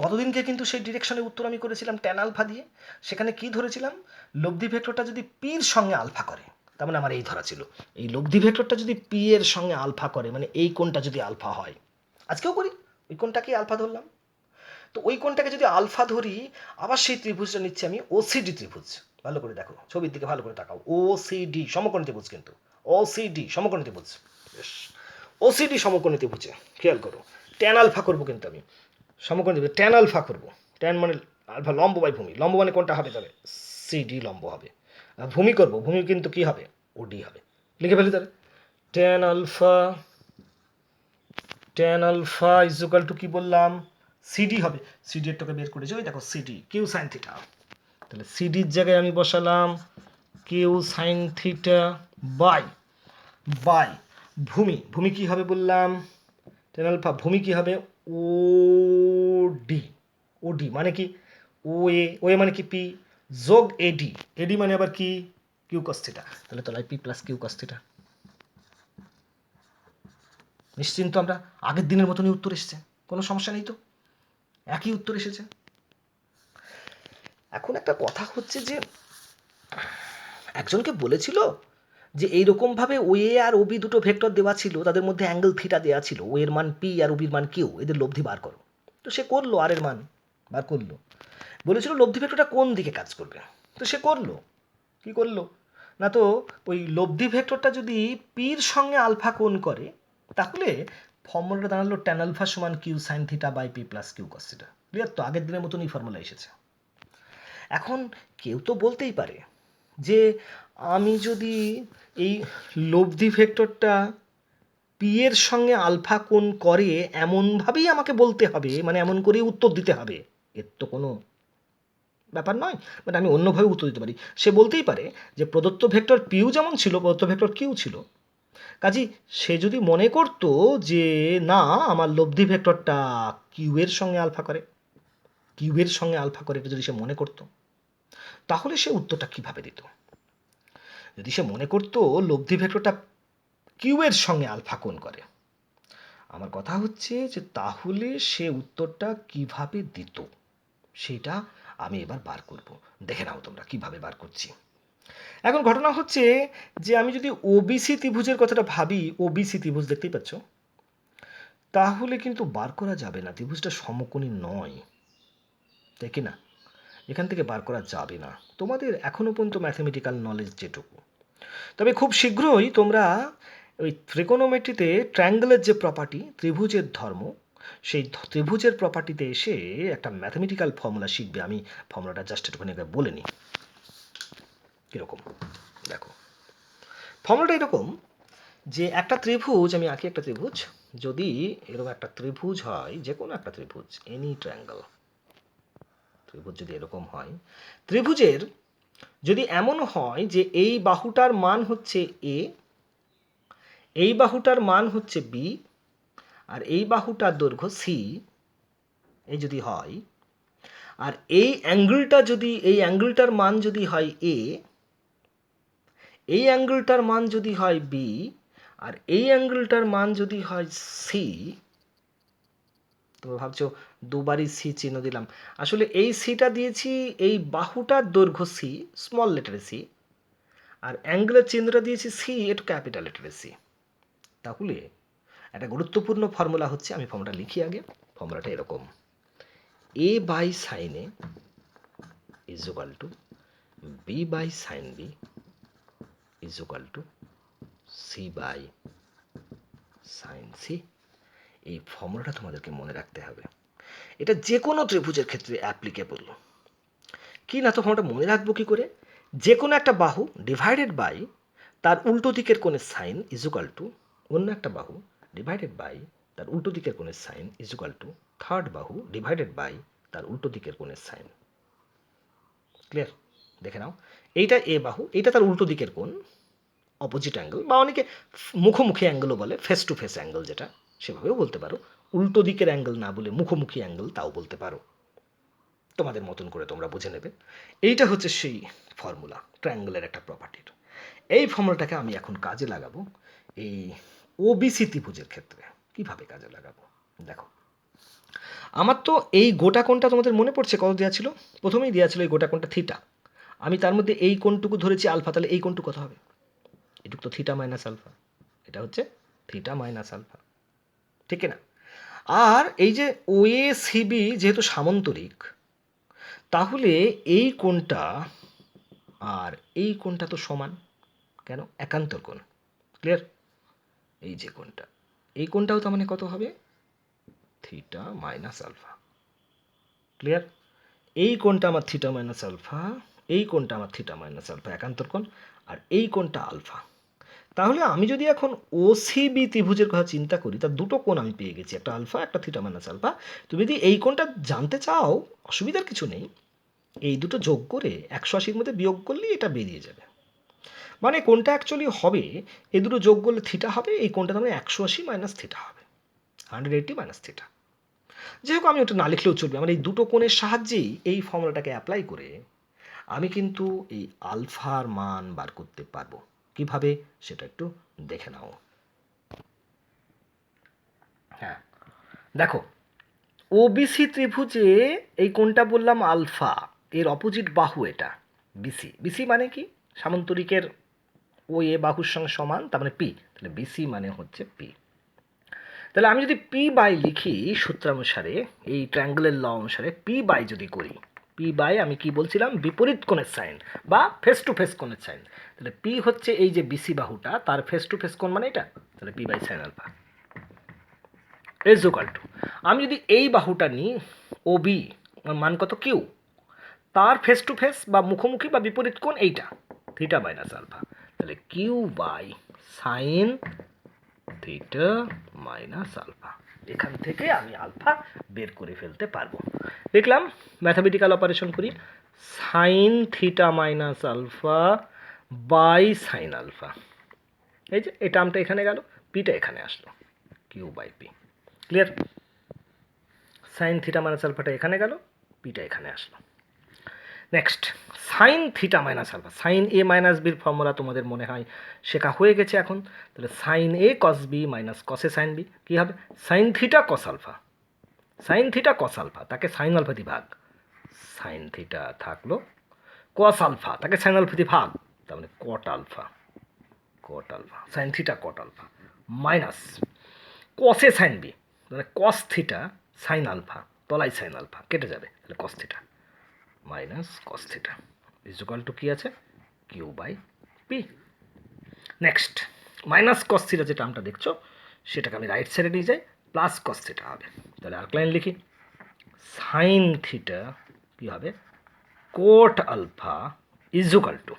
গতদিনকে কিন্তু সেই ডিরেকশনের উত্তর আমি করেছিলাম ট্যান আলফা দিয়ে, সেখানে কি ধরেছিলাম, লব্ধি ভেক্টরটা যদি পির সঙ্গে আলফা করে, তার মানে আমার এই ধরা ছিল, এই লব্ধি ভেক্টরটা যদি পি এর সঙ্গে আলফা করে, মানে এই কোণটা যদি আলফা হয়, আজকেও করি ওই কোণটাকেই আলফা ধরলাম, তো ওই কোণটাকে যদি আলফা ধরি, আবার সেই ত্রিভুজটা নিচ্ছি আমি ওসিডি ত্রিভুজ, ভালো করে দেখো ছবির দিকে ভালো করে তাকাও, ওসিডি সমকোণী ত্রিভুজ, কিন্তু ওসিডি সমকোণী ত্রিভুজ, ওসিডি সমকোণী ত্রিভুজে খেয়াল করো ট্যান আলফা করবো, কিন্তু আমি সমকোণী ত্রিভুজ ট্যান আলফা করবো, ট্যান মানে আলফা লম্ব বাই ভূমি, লম্ব মানে কোনটা হবে তাহলে সিডি লম্ব হবে, আর ভূমি করবো, ভূমি কিন্তু কি হবে ওডি হবে, লিখে ফেলি তাহলে tan alpha, tan alpha is equal to কি বললাম সিডি হবে, সিডি এর টাকে বের করেছি ওই দেখো সিডি কিউ সাইন থিটা, তাহলে সিডির জায়গায় আমি বসালাম q sine theta by by ভূমি, ভূমি কি হবে বললাম টেন আলফা, ভূমি কি হবে ও ডি, ও ডি মানে কি ও এ, ও এ মানে কি পি যোগ এডি, এডি মানে আবার কি কিউ কস থিটা, তাহলে তলায় p plus Q cos theta. নিশ্চিন্ত আমরা, আগের দিনের মতনই উত্তর এসেছে, কোনো সমস্যা নেই তো, একই উত্তর এসেছে। এখন একটা কথা হচ্ছে যে একজনকে বলেছিল যে এইরকমভাবে ও এ আর ওবি দুটো ভেক্টর দেওয়া ছিল, তাদের মধ্যে অ্যাঙ্গেল থিটা দেওয়া ছিল, ও এর মান পি আর ওবির মান কিউ, এদের লব্ধি বার করো, তো সে করলো, আর এর মান বার করলো, বলেছিল লব্ধি ভেক্টরটা কোন দিকে কাজ করবে, তো সে করলো, কি করলো না, তো ওই লব্ধি ভেক্টরটা যদি পির সঙ্গে আলফা কোণ করে, তাহলে ফর্মুলাটা দাঁড়ালো ট্যান আলফা সমান q sine theta by P plus Q cos theta. Clear তো, আগের দিনের মতনই ফর্মুলা এসেছে। এখন কেউ তো বলতেই পারে যে আমি যদি এই লব্ধি ভেক্টরটা পি এর সঙ্গে আলফা কোণ করে এমনভাবেই আমাকে বলতে হবে, মানে এমন করেই উত্তর দিতে হবে, এর তো কোনো ব্যাপার নয়, মানে আমি অন্যভাবে উত্তর দিতে পারি। সে বলতেই পারে যে প্রদত্ত ভেক্টর পিউ যেমন ছিল প্রদত্ত ভেক্টর কিউ ছিল, কাজী সে যদি মনে করতো যে না আমার লব্ধি ভেক্টরটা কিউ এর সঙ্গে আলফা করে, কিউ এর সঙ্গে আলফা করে, এটা যদি সে মনে করতো, তাহলে সে উত্তরটা কিভাবে দিত, যদি সে মনে করতো লব্ধি ভেক্টরটা কিউ এর সঙ্গে আলফা কোণ করে, আমার কথা হচ্ছে যে তাহলে সে উত্তরটা কিভাবে দিত, সেটা আমি এবার বার করব, দেখে নাও তোমরা কিভাবে বার করছি। এখন ঘটনা হচ্ছে যে আমি যদি ওবিসি ত্রিভুজের কথাটা ভাবি, ওবিসি ত্রিভুজ দেখতেই পাচ্ছ, তাহলে কিন্তু বার করা যাবে না, ত্রিভুজটা সমকোণী নয়, তাই কি না, এখান থেকে বার করা যাবে না, তোমাদের এখনো পর্যন্ত ম্যাথমেটিক্যাল নলেজ যেটুকু। তবে খুব শীঘ্রই তোমরা ওই ত্রিকোণোমেট্রিতে ট্রায়াঙ্গেলের যে প্রপার্টি, ত্রিভুজের ধর্ম, সেই ত্রিভুজের প্রপার্টিতে এসে একটা ম্যাথমেটিক্যাল ফর্মুলা শিখবে, আমি ফর্মুলাটা জাস্ট একটুখানি বলে নিই কীরকম। দেখো ফর্মুলাটা এরকম যে একটা ত্রিভুজ, আমি আঁকি একটা ত্রিভুজ, যদি এরকম একটা ত্রিভুজ হয়, যে কোনো একটা ত্রিভুজ, এনি ট্রায়াঙ্গেল ত্রিভুজ যদি এরকম হয়, ত্রিভুজের যদি এমন হয় যে এই বাহুটার মান হচ্ছে এ, এই বাহুটার মান হচ্ছে বি, আর এই বাহুটার দৈর্ঘ্য সি, এই যদি হয়, আর এই অ্যাঙ্গেলটার মান যদি হয় এ, এই অ্যাঙ্গেলটার মান যদি হয় বি, আর এই অ্যাঙ্গেলটার মান যদি হয় সি, তোমরা ভাবছো দুবারই সি চিহ্ন দিলাম, আসলে এই সিটা দিয়েছি এই বাহুটার দৈর্ঘ্য সি, স্মল লেটারে সি, আর অ্যাঙ্গেলের চিহ্নটা দিয়েছি সি, একটু ক্যাপিটাল লেটারে সি। তাহলে একটা গুরুত্বপূর্ণ ফর্মুলা হচ্ছে, আমি ফর্মুলাটা লিখি আগে। ফর্মুলাটা এরকম: A by sine A is equal to B by sine B is equal to C by sine C. এই ফর্মুলাটা তোমাদেরকে মনে রাখতে হবে। এটা যে কোনো ত্রিভুজের ক্ষেত্রে অ্যাপ্লিকেবল। কি না, তো ফর্মুলাটা মনে রাখবো কি করে? যে কোনো একটা বাহু ডিভাইডেড বাই তার উল্টো দিকের কোণের সাইন ইজ ইকুয়াল টু অন্য একটা বাহু ডিভাইডেড বাই তার উল্টো দিকের কোণের sine is equal to third বাহু ডিভাইডেড বাই তার উল্টো দিকের কোণের সাইন। ক্লিয়ার? দেখে নাও, এইটা এ বাহু, এইটা তার উল্টো দিকের কোণ, অপোজিট অ্যাঙ্গেল, বা অনেকে মুখোমুখি অ্যাঙ্গেলও বলে, ফেস টু ফেস অ্যাঙ্গেল যেটা, সেভাবেও বলতে পারো। উল্টো দিকের অ্যাঙ্গেল না বলে মুখোমুখি অ্যাঙ্গেল তাও বলতে পারো, তোমাদের মতন করে তোমরা বুঝে নেবে। এইটা হচ্ছে সেই ফর্মুলা, ট্রায়াঙ্গেলের একটা প্রপার্টির। এই ফর্মুলাটাকে আমি এখন কাজে লাগাবো এই ওবিসি ত্রিভুজের ক্ষেত্রে। কিভাবে কাজে লাগাবো দেখো, আমার তো এই গোটা কোণটা তোমাদের মনে পড়ছে কত দেওয়া ছিল? প্রথমেই দেওয়া ছিল এই গোটা কোণটা থিটা। আমি তার মধ্যে এই কোণটুকু ধরেছি আলফা, তাহলে এই কোণটুকু কত হবে? এটুকু তো থিটা মাইনাস আলফা, এটা হচ্ছে থিটা মাইনাস আলফা, ঠিক না? আর এই যে ওএ সিবি যেহেতু সামন্তরিক, তাহলে এই কোণটা আর এই কোণটা তো সমান, কেন? একান্তর কোণ। ক্লিয়ার? এই যে কোণটা, এই কোণটাও তার মানে কত হবে? Theta minus alpha. ক্লিয়ার? এই কোণটা আমার থিটা মাইনাস আলফা, এই কোণটা আমার থিটা মাইনাস আলফা, একান্তর কোণ, আর এই কোণটা আলফা। তাহলে আমি যদি এখন ওসিবি ত্রিভুজের কথা চিন্তা করি, তার দুটো কোণ আমি পেয়ে গেছি, একটা আলফা, একটা থিটা মাইনাস আলফা। তুমি যদি এই কোণটা জানতে চাও, অসুবিধার কিছু নেই, এই দুটো যোগ করে 180-র মধ্যে বিয়োগ করলেই এটা বেরিয়ে যাবে। মানে কোণটা অ্যাকচুয়ালি হবে, এই দুটো যোগ করলে থিটা হবে, এই কোণটা মানে 180 মাইনাস থিটা হবে, 180 মাইনাস থিটা। যাই হোক, আমি ওটা না লিখলেও চলবে। আমার এই দুটো কোণের সাহায্যেই এই ফর্মুলাটাকে অ্যাপ্লাই করে আমি কিন্তু এই আলফার মান বার করতে পারবো। কিভাবে সেটা একটু দেখে নাও। হ্যাঁ, দেখো, ওবিসি ত্রিভুজে এই কোণটা বললাম আলফা, এর অপোজিট বাহু এটা বিসি। বিসি মানে কি? সামন্তরিকের ও এ বাহুর সঙ্গে সমান, তার মানে পি, তাহলে বিসি মানে হচ্ছে পি। তাহলে আমি যদি পি বাই লিখি সূত্রানুসারে, এই ট্রায়াঙ্গেলের ল অনুসারে পি বাই যদি করি, পি বাই আমি কি বলছিলাম? বিপরীত কোণের সাইন বা ফেস টু ফেস কোণের সাইন। তাহলে পি হচ্ছে এই যে বিসি বাহুটা, তার ফেস টু ফেস কোণ মানে এটা, তাহলে p by sine alpha is equal to, আমি যদি এই বাহুটা নিই ও বি, মান কত? কিউ, তার ফেস টু ফেস বা মুখোমুখি বা বিপরীত কোণ এইটা, থিটা মাইনাস আলফা, তাহলে Q by sine theta minus alpha. এখান থেকে আমি আলফা বের করে ফেলতে পারবো। দেখলাম, ম্যাথামেটিক্যাল অপারেশন করি, sine theta minus alpha by sine alpha. এই যে এই টার্মটা এখানে গেল, পিটা এখানে আসলো, Q by P. Clear? Sine theta minus আলফাটা এখানে গেল, পিটা এখানে আসলো। Next, sine theta minus alpha, sine A minus বির ফর্মুলা তোমাদের মনে হয় শেখা হয়ে গেছে এখন। তাহলে sine A cos B minus কসে সাইন বি কী হবে? Sine theta cos alpha, sine theta cos alpha, তাকে সাইন আলফা দিয়ে ভাগ, সাইন থিটা থাকলো, কস আলফা তাকে সাইন আলফা দিয়ে ভাগ, তার মানে cot alpha, cot alpha, sine theta cot alpha minus কসে সাইন বি, মানে কস থিটা সাইন আলফা, তলায় সাইন আলফা কেটে যাবে, তাহলে cos theta minus cos theta is equal to কী আছে? Q by p. Next, minus cos theta যে টার্মটা দেখছো, সেটাকে আমি রাইট সাইডে নিয়ে যাই, প্লাস কস থিটা হবে। তাহলে আরেক লাইন লিখি, সাইন থিটা কী হবে? Cot alpha is equal to,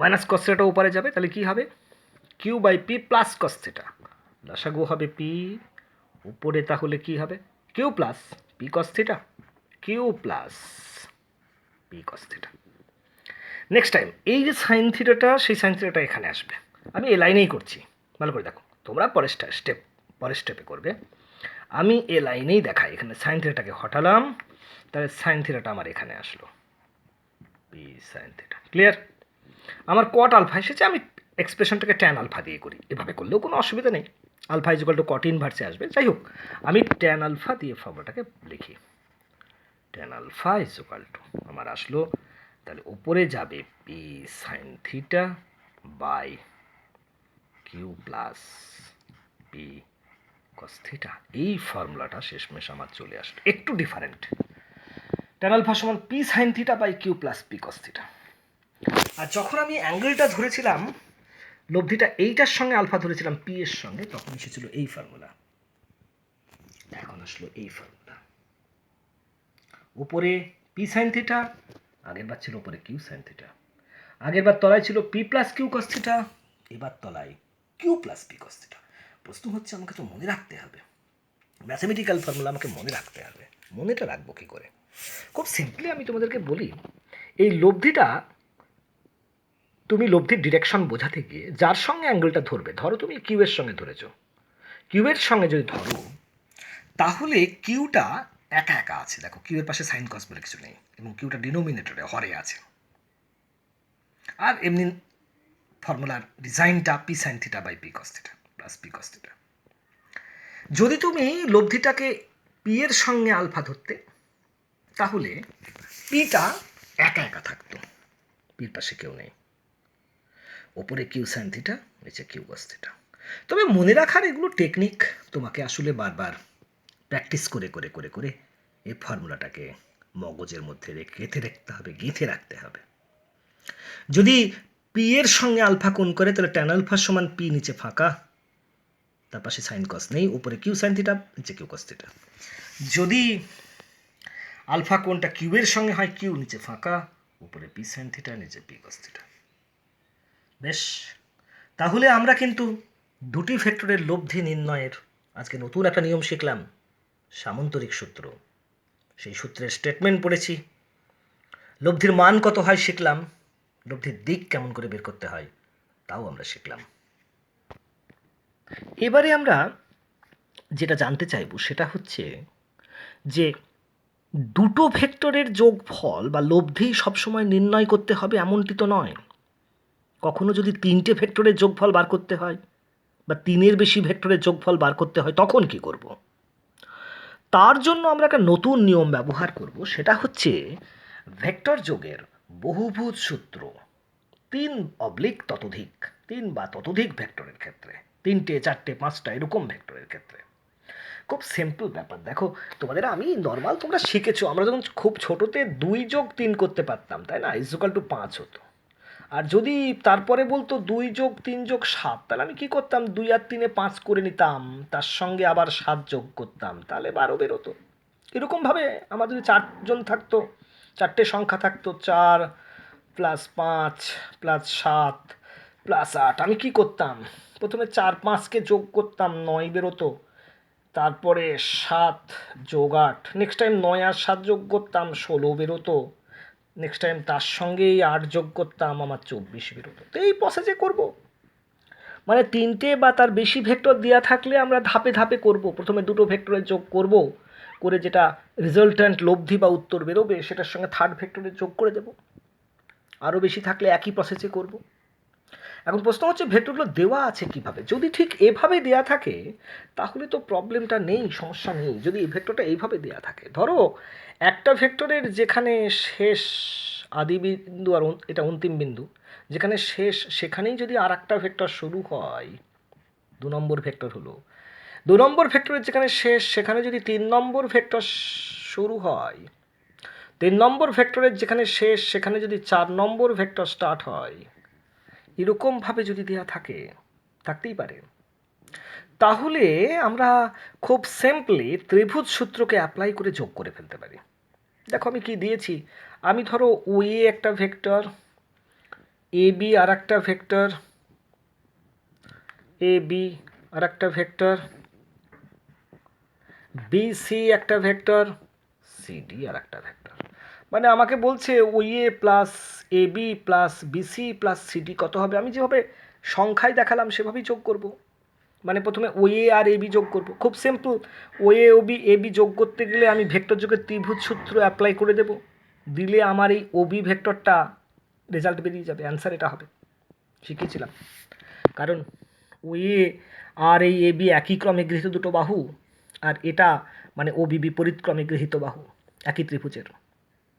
minus cos থিটাটা উপরে যাবে, তাহলে কী হবে? Q by P plus cos theta, লসাগু হবে পি, উপরে তাহলে কী হবে? Q plus P cos theta, Q plus P cos theta. Next time এই যে সাইন থিটাটা, সেই সাইন থিটাটা এখানে আসবে। আমি এ লাইনেই করছি, ভালো করে দেখো, তোমরা পরের স্টেপে করবে। আমি এ লাইনেই দেখাই, এখানে সাইন থিটাটাকে হটালাম, তাহলে সাইন থিটাটা আমার এখানে আসলো, পি সাইন থিটা। ক্লিয়ার? আমার কট আলফা এসেছে, আমি এক্সপ্রেশনটাকে ট্যান আলফা দিয়ে করি, এভাবে করলেও কোনো অসুবিধা নেই, আলফা ইজুকাল টু কট ইনভার্সে আসবে। যাই হোক, আমি ট্যান আলফা দিয়ে ফর্মুলাটাকে লিখি, ট্যান আলফা ইজুকাল টু আমার আসলো, তাহলে উপরে যাবে P sine theta by Q plus P cos theta. এই ফর্মুলাটা শেষমেশ আমার চলে আসলো, একটু ডিফারেন্ট। ট্যান আলফা সমান P sine theta by Q plus P cos theta. আর যখন আমি অ্যাঙ্গেলটা ধরেছিলাম, লব্ধিটা এইটার সঙ্গে আলফা ধরেছিলাম পি এর সঙ্গে, তখন এসেছিল এই ফর্মুলা, এখন আসলো এই ফর্মুলা। উপরে পি সাইন থিটা, আগের বার ছিল উপরে কিউ সাইন থিটা, আগের বার তলায় ছিল p plus Q cos theta, এবার তলায় q plus P cos theta. প্রশ্ন হচ্ছে, আমাকে তো মনে রাখতে হবে, ম্যাথমেটিক্যাল ফর্মুলা আমাকে মনে রাখতে হবে, মনেটা রাখবো কী করে? খুব সিম্পলি আমি তোমাদেরকে বলি, এই লব্ধিটা, তুমি লব্ধির ডিরেকশন বোঝাতে গিয়ে যার সঙ্গে অ্যাঙ্গেলটা ধরবে, ধরো তুমি কিউ এর সঙ্গে ধরেছো, কিউ এর সঙ্গে যদি ধরো, তাহলে কিউটা একা একা আছে, দেখো কিউ এর পাশে সাইন কস বলে কিছু নেই, এবং কিউটা ডিনোমিনেটরে হরে আছে। আর এমনি ফর্মুলার ডিজাইনটা p sine theta by p cos theta plus P cos theta. যদি তুমি লব্ধিটাকে পি এর সঙ্গে আলফা ধরতে, তাহলে পিটা একা একা থাকতো, পির পাশে কেউ নেই, ওপরে কিউ সাইন থিটা, নিচে কিউ কস থিটা। তবে মনে রাখার এগুলো টেকনিক, তোমাকে আসলে বারবার প্র্যাকটিস করে করে করে করে এই ফর্মুলাটাকে মগজের মধ্যে গেঁথে রাখতে হবে। যদি পি এর সঙ্গে আলফা কোণ করে, তাহলে ট্যান আলফা সমান পি, নিচে ফাঁকা, তার পাশে সাইন কস নেই, উপরে কিউ সাইন থিটা, নিচে কিউ কস থিটা। যদি আলফা কোণটা কিউ এর সঙ্গে হয়, কিউ নিচে ফাঁকা, উপরে পি সাইন থিটা, নিচে পি কস থিটা। বেশ, তাহলে আমরা কিন্তু দুটি ভেক্টরের লব্ধি নির্ণয়ের আজকে নতুন একটা নিয়ম শিখলাম, সামন্তরিক সূত্র। সেই সূত্রের স্টেটমেন্ট পড়েছি, লব্ধির মান কত হয় শিখলাম, লব্ধির দিক কেমন করে বের করতে হয় তাও আমরা শিখলাম। এবারে আমরা যেটা জানতে চাইব সেটা হচ্ছে যে দুটো ভেক্টরের যোগফল বা লব্ধি সবসময় নির্ণয় করতে হবে এমনটি তো নয়। কখনো যদি তিনটে ভেক্টরের যোগফল বার করতে হয় বা তিনের বেশি ভেক্টরের যোগফল বার করতে হয়, তখন কি করব? তার জন্য আমরা একটা নতুন নিয়ম ব্যবহার করব, সেটা হচ্ছে ভেক্টর যোগের বহুভুজ সূত্র। 3 বা ততোধিক ভেক্টরের ক্ষেত্রে, 3টে 4টে 5টা এরকম ভেক্টরের ক্ষেত্রে খুব সিম্পল ব্যাপার। দেখো, তোমাদের আমি নর্মাল, তোমরা শিখেছো, আমরা যখন খুব ছোটোতে 2 যোগ 3 করতে পারতাম, তাই না, ইজুকাল টু 5 হতো। আর যদি তারপরে বলতো 2 যোগ 3 যোগ 7, তাহলে আমি কী করতাম, 2 আর 3-এ 5 করে নিতাম, তার সঙ্গে আবার 7 যোগ করতাম, তাহলে 12 বেরোতো। এরকমভাবে আমার যদি 4 জন থাকতো, 4টে সংখ্যা থাকতো, 4 প্লাস 5 প্লাস 7 প্লাস 8, আমি কী করতাম, প্রথমে 4-5কে যোগ করতাম, 9 বেরোতো, তারপরে 7 যোগ 8, নেক্সট টাইম 9 আর 7 যোগ করতাম, 16 বেরোতো, নেক্সট টাইম তার সঙ্গেই 8 যোগ করতাম, আমার 24 বেরোতো। তো এই প্রসেসে করব, মানে 3টে বা তার বেশি ভেক্টর দেওয়া থাকলে আমরা ধাপে ধাপে করব। প্রথমে দুটো ভেক্টরের যোগ করব, করে যেটা রেজাল্ট্যান্ট লব্ধি বা উত্তর বেরোবে সেটার সঙ্গে থার্ড ভেক্টরের যোগ করে দেব। আরও বেশি থাকলে একই প্রসেসে করব। এখন প্রশ্ন হচ্ছে, ভেক্টরগুলো দেওয়া আছে কিভাবে? যদি ঠিক এভাবে দেওয়া থাকে তাহলে তো প্রবলেমটা নেই, সমস্যা নেই। যদি এই ভেক্টরটা এইভাবে দেওয়া থাকে, ধরো একটা ভেক্টরের যেখানে শেষ আদি বিন্দু আর এটা অন্তিম বিন্দু, যেখানে শেষ সেখানেই যদি আর একটা ভেক্টর শুরু হয়, 2 নম্বর ভেক্টর হলো, 2 নম্বর ভেক্টরের যেখানে শেষ সেখানে যদি 3 নম্বর ভেক্টর শুরু হয়, 3 নম্বর ভেক্টরের যেখানে শেষ সেখানে যদি 4 নম্বর ভেক্টর স্টার্ট হয়, এরকমভাবে যদি দেওয়া থাকে, থাকতেই পারে, তাহলে আমরা খুব সিম্পলি ত্রিভুজ সূত্রকে অ্যাপ্লাই করে যোগ করে ফেলতে পারি। দেখো আমি কি দিয়েছি, আমি ধরো ও এ একটা ভেক্টর, এ বি আর একটা ভেক্টর, এ বি আর একটা ভেক্টর, বি সি একটা ভেক্টর, সি ডি আর একটা ভেক্টর। মানে আমাকে বলছে OA plus AB plus BC plus CD কত হবে, আমি যেভাবে সংখ্যায় দেখালাম সেভাবেই যোগ করব। মানে প্রথমে ওএ আর এবি যোগ করব, খুব সিম্পল। ওএ ওবি এবি যোগ করতে গেলে আমি ভেক্টর যোগের ত্রিভুজ সূত্র অ্যাপ্লাই করে দেব, দিলে আমার এই ওবি ভেক্টরটা রেজাল্ট বেরিয়ে যাবে, অ্যান্সার এটা হবে। শিখিয়েছিলাম, কারণ ওএ আর এই এবি একই ক্রমে গৃহীত দুটো বাহু, আর এটা মানে ওবি বিপরীত ক্রমে গৃহীত বাহু একই ত্রিভুজের,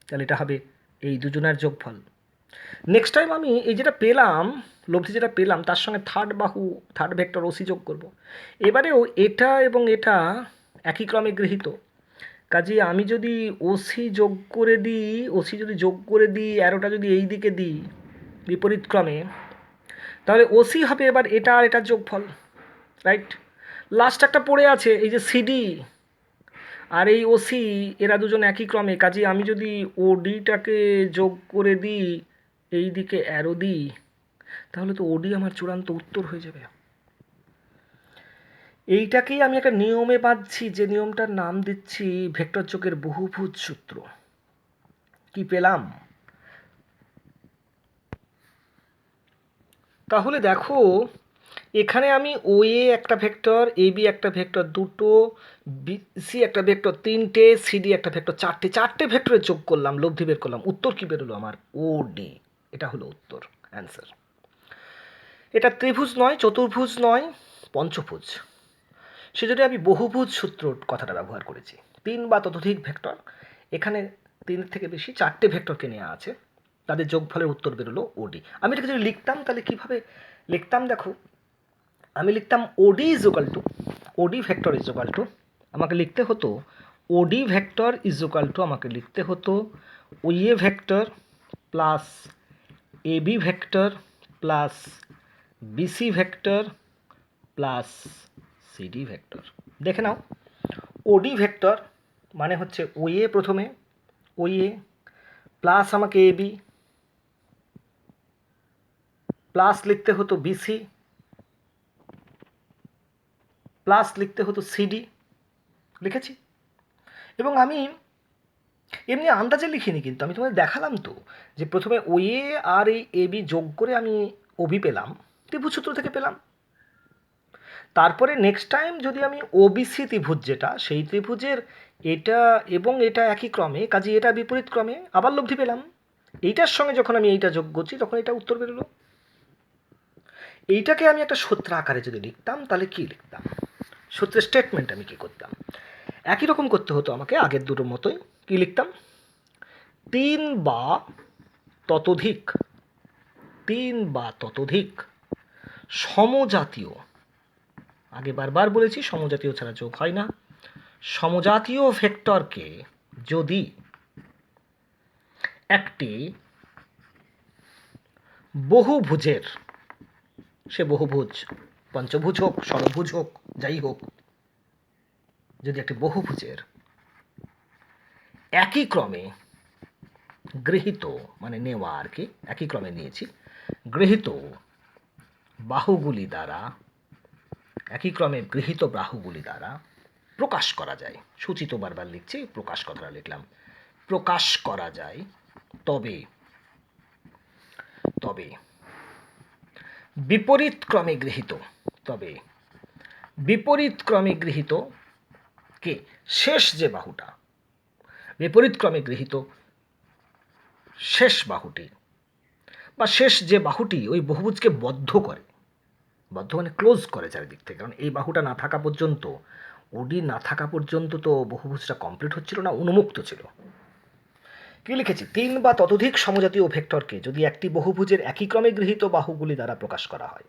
তাহলে এটা হবে এই দুজনের যোগফল। নেক্সট টাইম আমি এই যেটা পেলাম, লব্ধি যেটা পেলাম, তার সঙ্গে থার্ড ভেক্টর ওসি যোগ করব। এবারেও এটা এবং এটা একই ক্রমে গৃহীত, কাজে আমি যদি ওসি যদি যোগ করে দিই, অ্যারোটা যদি এই দিকে দিই বিপরীত ক্রমে, তাহলে ওসি হবে এবার এটা আর এটার যোগফল, রাইট। লাস্ট একটা পড়ে আছে এই যে সিডি আর এই ওসি, এরা দুজন একই ক্রমে, কাজে আমি যদি ওডিটাকে যোগ করে দিই, এই দিকে অ্যারো দিই, তাহলে তো ওডি আমার চূড়ান্ত উত্তর হয়ে যাবে। এইটাকেই আমি একটা নিয়মে বাঁধছি, যে নিয়মটার নাম দিচ্ছি ভেক্টর যোগের বহুভুজ সূত্র। কি পেলাম? তাহলে দেখো, এখানে আমি ওএ একটা ভেক্টর, এবি একটা ভেক্টর দুটো, বিসি একটা ভেক্টর তিনটে, সিডি একটা ভেক্টর চারটে ভেক্টরের যোগ করলাম, লব্ধি বের করলাম, উত্তর কি বেরোলো আমার? ওডি। এটা হলো উত্তর, অ্যান্সার। এটা ত্রিভুজ নয়, চতুর্ভুজ নয়, পঞ্চভুজ, সেজন্য আমি বহুভুজ সূত্র কথাটা ব্যবহার করেছি। 3 বা ততোধিক ভেক্টর, এখানে 3 থেকে বেশি 4টে ভেক্টরকে নেওয়া আছে, তাদের যোগফলের উত্তর বেরোলো ওডি। আমি এটাকে যদি লিখতাম তাহলে কীভাবে লিখতাম দেখো, আমি লিখতাম OD is equal to, OD vector is equal to, আমাকে লিখতে হতো ওডি ভেক্টর ইজ ইকুয়াল টু, আমাকে লিখতে হতো OA vector plus AB vector plus BC vector plus CD vector. দেখে নাও, ওডি ভেক্টর মানে হচ্ছে ওএ, প্রথমে ওএ প্লাস আমাকে এবি প্লাস লিখতে হতো বিসি প্লাস লিখতে হতো সিডি, লিখেছি। এবং আমি এমনি আন্দাজে লিখিনি, কিন্তু আমি তোমাদের দেখালাম তো যে প্রথমে ওএ আর এই এবি যোগ করে আমি ওবি পেলাম, ত্রিভুজ সূত্র থেকে পেলাম। তারপরে নেক্সট টাইম যদি আমি ওবিসি ত্রিভুজ, যেটা সেই ত্রিভুজের এটা এবং এটা একই ক্রমে, কাজে এটা বিপরীত ক্রমে, আবার লব্ধি পেলাম। এইটার সঙ্গে যখন আমি এইটা যোগ করছি তখন এটা উত্তর বেরোলো। এইটাকে আমি একটা সূত্র আকারে যদি লিখতাম তাহলে কি লিখতাম, সূত্রের স্টেটমেন্ট আমি কি করতাম, একই রকম করতে হতো আমাকে, আগের দুটোর মতোই। কি লিখতাম? 3 বা ততোধিক সমজাতীয়, আগে বারবার বলেছি সমজাতীয় ছাড়া যোগ হয় না, সমজাতীয় ভেক্টরকে যদি একটি বহুভুজের, সে বহুভুজ পঞ্চভুজ হোক, ষড়ভুজ হোক, যাই হোক, যদি একটি বহুভুজের একই ক্রমে গৃহীত, মানে নেওয়া আর কি, একই ক্রমে নিয়েছি, গৃহীত বাহুগুলি দ্বারা, একই ক্রমে গৃহীত বাহুগুলি দ্বারা প্রকাশ করা যায়, সূচিত বারবার লিখছি, প্রকাশ কথাটা লিখলাম, প্রকাশ করা যায়, তবে বিপরীত ক্রমে গৃহীত, কে শেষ যে বাহুটা, বিপরীত ক্রমে গৃহীত শেষ বাহুটি বা শেষ যে বাহুটি ওই বহুভুজকে বদ্ধ মানে ক্লোজ করে চারিদিক থেকে, কারণ এই বাহুটা না থাকা পর্যন্ত, ওডি না থাকা পর্যন্ত তো বহুভুজটা কমপ্লিট হচ্ছিল না, উন্মুক্ত ছিল। কি লিখেছি? 3 বা ততোধিক সমজাতীয় ভেক্টরকে যদি একটি বহুভুজের একই ক্রমে গৃহীত বাহুগুলি দ্বারা প্রকাশ করা হয়,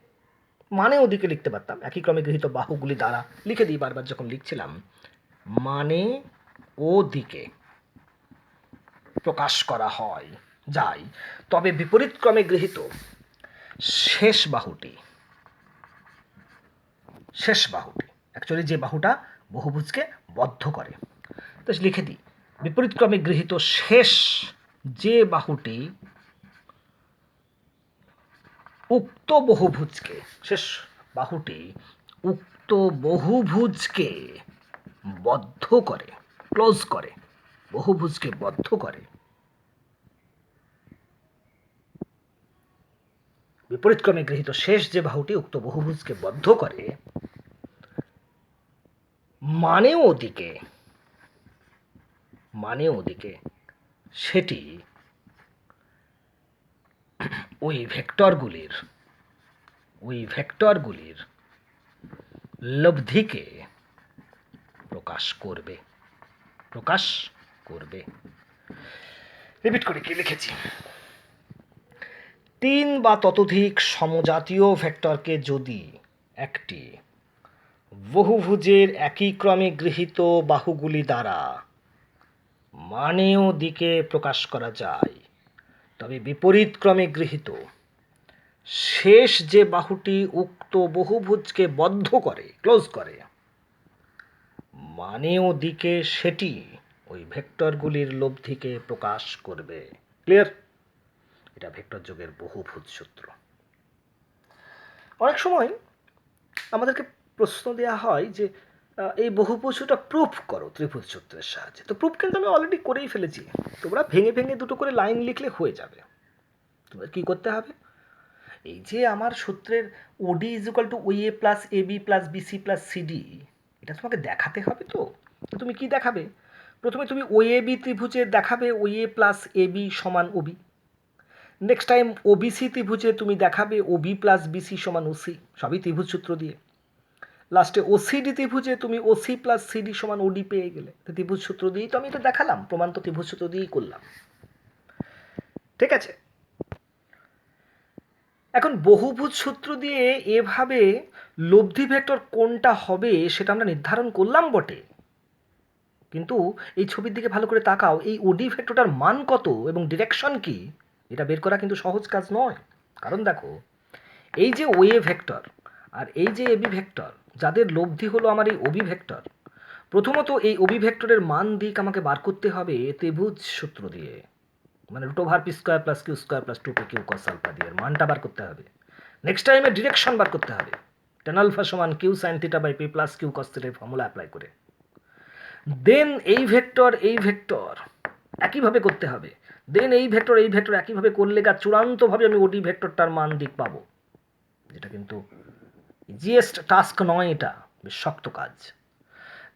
মানে ওদিকে লিখতে পারতাম, একই ক্রমে গৃহীত বাহুগুলি দ্বারা লিখে দিই বারবার যখন লিখছিলাম, মানে ওদিকে প্রকাশ করা হয় যায়, তবে বিপরীত ক্রমে গৃহীত শেষ বাহুটি, অ্যাকচুয়ালি যে বাহুটা বহুভুজকে বদ্ধ করে, তো লিখে দিই বিপরীত ক্রমে গৃহীত শেষ যে বাহুটি উক্ত বহুভুজকে বদ্ধ করে, ক্লোজ করে, বহুভুজকে বদ্ধ করে, বিপরীতক্রমে গৃহীত শেষ যে বাহুটি উক্ত বহুভুজকে বদ্ধ করে, মানেও ওদিকে সেটি ওই ভেক্টরগুলির লব্ধিকে প্রকাশ করবে। রিপিট করে কি লিখেছি? 3 বা ততোধিক সমজাতীয় ভেক্টরকে যদি একটি বহুভুজের একই ক্রমে গৃহীত বাহুগুলি দ্বারা মানেও দিকে প্রকাশ করা যায়, তবে বিপরীত ক্রমে গৃহীত শেষ যে বাহুটি উক্ত বহুভুজকে বদ্ধ করে, ক্লোজ করে, মানেও দিকে সেটি ওই ভেক্টরগুলির লব্ধিকে প্রকাশ করবে। ক্লিয়ার? এটা ভেক্টর যোগের বহুভুজ সূত্র। অনেক সময় আমাদেরকে প্রশ্ন দেওয়া হয় যে এই বহুভুজটা প্রুফ করো ত্রিভুজ সূত্রের সাহায্যে। তো প্রুফ কিন্তু আমি অলরেডি করেই ফেলেছি, তোমরা ভেঙে ভেঙে দুটো করে লাইন লিখলে হয়ে যাবে। তোমরা কী করতে হবে, এই যে আমার সূত্রের OD equal to OA plus AB plus BC plus CD, এটা তোমাকে দেখাতে হবে। তো তুমি কি দেখাবে? প্রথমে তুমি ওএ বি ত্রিভুজে দেখাবে ওএ প্লাস এবি সমান ওবি। নেক্সট টাইম ওবিসি ত্রিভুজে তুমি দেখাবে ওবি প্লাস বিসি সমান ওসি, সবই ত্রিভুজ সূত্র দিয়ে। লাস্টে ওসিডি ত্রিভুজে তুমি ওসি প্লাস সিডি সমান ওডি পেয়ে গেলে। তো ত্রিভুজ সূত্র দিয়েই তো আমি এটা দেখালাম, প্রমাণ তো ত্রিভুজ সূত্র দিয়েই করলাম। ঠিক আছে, এখন বহুভুজ সূত্র দিয়ে এভাবে লব্ধি ভেক্টর কোনটা হবে সেটা আমরা নির্ধারণ করলাম বটে, কিন্তু এই ছবির দিকে ভালো করে তাকাও, এই ওডি ভেক্টরটার মান কত এবং ডিরেকশন কি এটা বের করা কিন্তু সহজ কাজ নয়। কারণ দেখো, এই যে ওএ ভেক্টর আর এই যে এবি ভেক্টর, যাদের লব্ধি হলো আমার এই ওবি ভেক্টর, প্রথমত এই ওবি ভেক্টরের মান দিক আমাকে বার করতে হবে ত্রিভুজ সূত্র দিয়ে, মানে √π² + q² + 2p q cos alpha দিয়ে মানটা বার করতে হবে। নেক্সট টাইমে ডিরেকশন বার করতে হবে, tan আলফা সমান q sin θ by p plus q cos θ formula apply করে। দেন এই ভেক্টর একইভাবে করতে হবে। দেন এই ভেক্টর একইভাবে করলে চূড়ান্তভাবে আমি ওডি ভেক্টরটার মান দিক পাবো, যেটা কিন্তু ইজিয়েস্ট টাস্ক নয়, এটা বেশ শক্ত কাজ।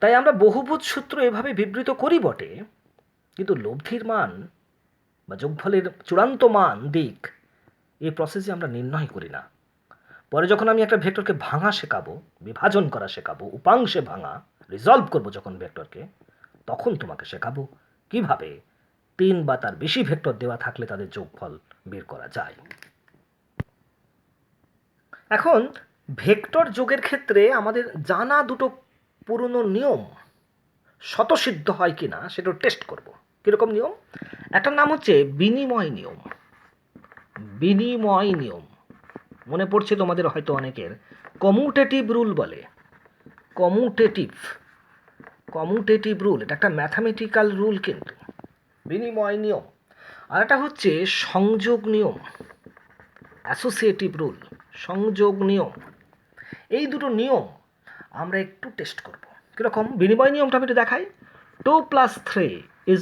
তাই আমরা বহুভুজ সূত্র এভাবে বিবৃত করি বটে, কিন্তু লব্ধির মান বা যোগফলের চূড়ান্ত মান দিক এই প্রসেসে আমরা নির্ণয় করি না। পরে যখন আমি একটা ভেক্টরকে ভাঙা শেখাবো, বিভাজন করা শেখাবো, উপাংশে ভাঙা, রিজলভ করবো যখন ভেক্টরকে, তখন তোমাকে শেখাবো কিভাবে 3 বা তার বেশি ভেক্টর দেওয়া থাকলে তাদের যোগফল বের করা যায়। এখন ভেক্টর যোগের ক্ষেত্রে আমাদের জানা দুটো পুরনো নিয়ম স্বতঃসিদ্ধ হয় কিনা সেটা টেস্ট করব। কীরকম নিয়ম? একটার নাম হচ্ছে বিনিময় নিয়ম। মনে পড়ছে তোমাদের হয়তো অনেকের, কমিউটেটিভ রুল বলে। কমিউটেটিভ রুল, এটা একটা ম্যাথামেটিক্যাল রুল কিন্তু। বিনিময় নিয়ম। আর একটা হচ্ছে সংযোগ নিয়ম, অ্যাসোসিয়েটিভ রুল, সংযোগ নিয়ম। এই দুটো নিয়ম আমরা একটু টেস্ট করব। কীরকম? বিনিময় নিয়মটা আমি একটু দেখাই। 2 + 3 =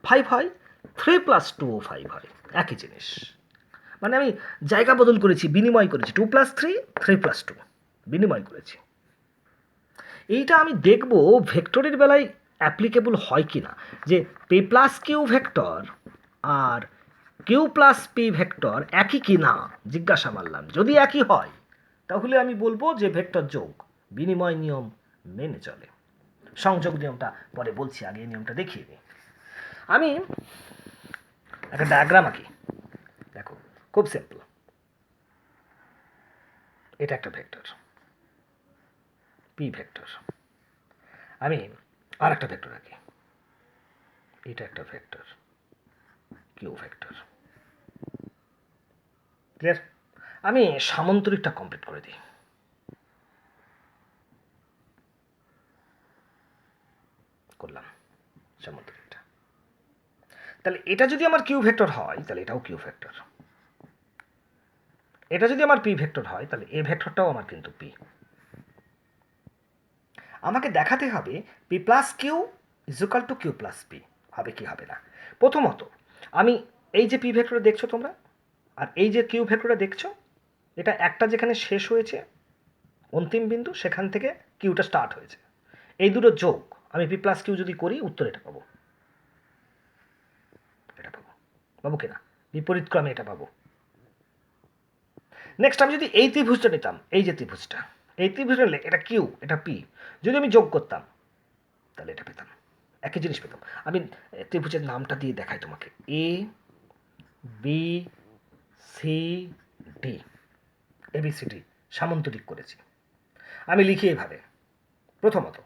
5 হয়, 3 + 2 5 হয়, একই জিনিস। মানে আমি জায়গা বদল করেছি, বিনিময় করেছি। 2 + 3 3 + 2 বিনিময় করেছি। এইটা আমি দেখব ভেক্টরের বেলায় অ্যাপ্লিকেবল হয় কি না, যে p + q ভেক্টর আর q + p ভেক্টর একই কি না জিজ্ঞাসা মারলাম। যদি একই হয় তাহলে আমি বলবো যে ভেক্টর যোগ বিনিময় নিয়ম মেনে চলে। সংযোগ নিয়মটা পরে বলছি, আগে এই নিয়মটা দেখিয়ে দিই। আমি একটা ডায়াগ্রাম আঁকি, দেখো খুব সিম্পল। এটা একটা ভেক্টর p ভেক্টর। আমি আর একটা ভেক্টর আঁকি, এটা একটা ভেক্টর q ভেক্টর। ক্লিয়ার? আমি সামান্তরিকটা কমপ্লিট করে দিই। করলাম সামান্তরিকটা। তাহলে এটা যদি আমার কিউ ভেক্টর হয় তাহলে এটাও কিউ ভেক্টর। এটা যদি আমার পি ভেক্টর হয় তাহলে এ ভেক্টরটাও আমার কিন্তু পি। আমাকে দেখাতে হবে P plus q equal to q plus p হবে কি হবে না। প্রথমত আমি এই যে পি ভেক্টর দেখছো তোমরা, আর এই যে কিউ ভেক্টরটা দেখছো, এটা একটা যেখানে শেষ হয়েছে অন্তিম বিন্দু, সেখান থেকে কিউটা স্টার্ট হয়েছে, এই দুটো যোগ আমি পি প্লাস কিউ যদি করি উত্তর এটা পাবো, এটা পাবো, পাবো কিনা? বিপরীত ক্রমে এটা পাবো। নেক্সট আমি যদি এই ত্রিভুজটা নিতাম, এই যে ত্রিভুজটা, এই ত্রিভুজটা নিলে এটা কিউ এটা পি, যদি আমি যোগ করতাম তাহলে এটা পেতাম, একই জিনিস পেতাম। আমি ত্রিভুজের নামটা দিয়ে দেখাই তোমাকে, A B C D, ABCD সামন্তরিক করেছি। আমি লিখি এভাবে, প্রথমত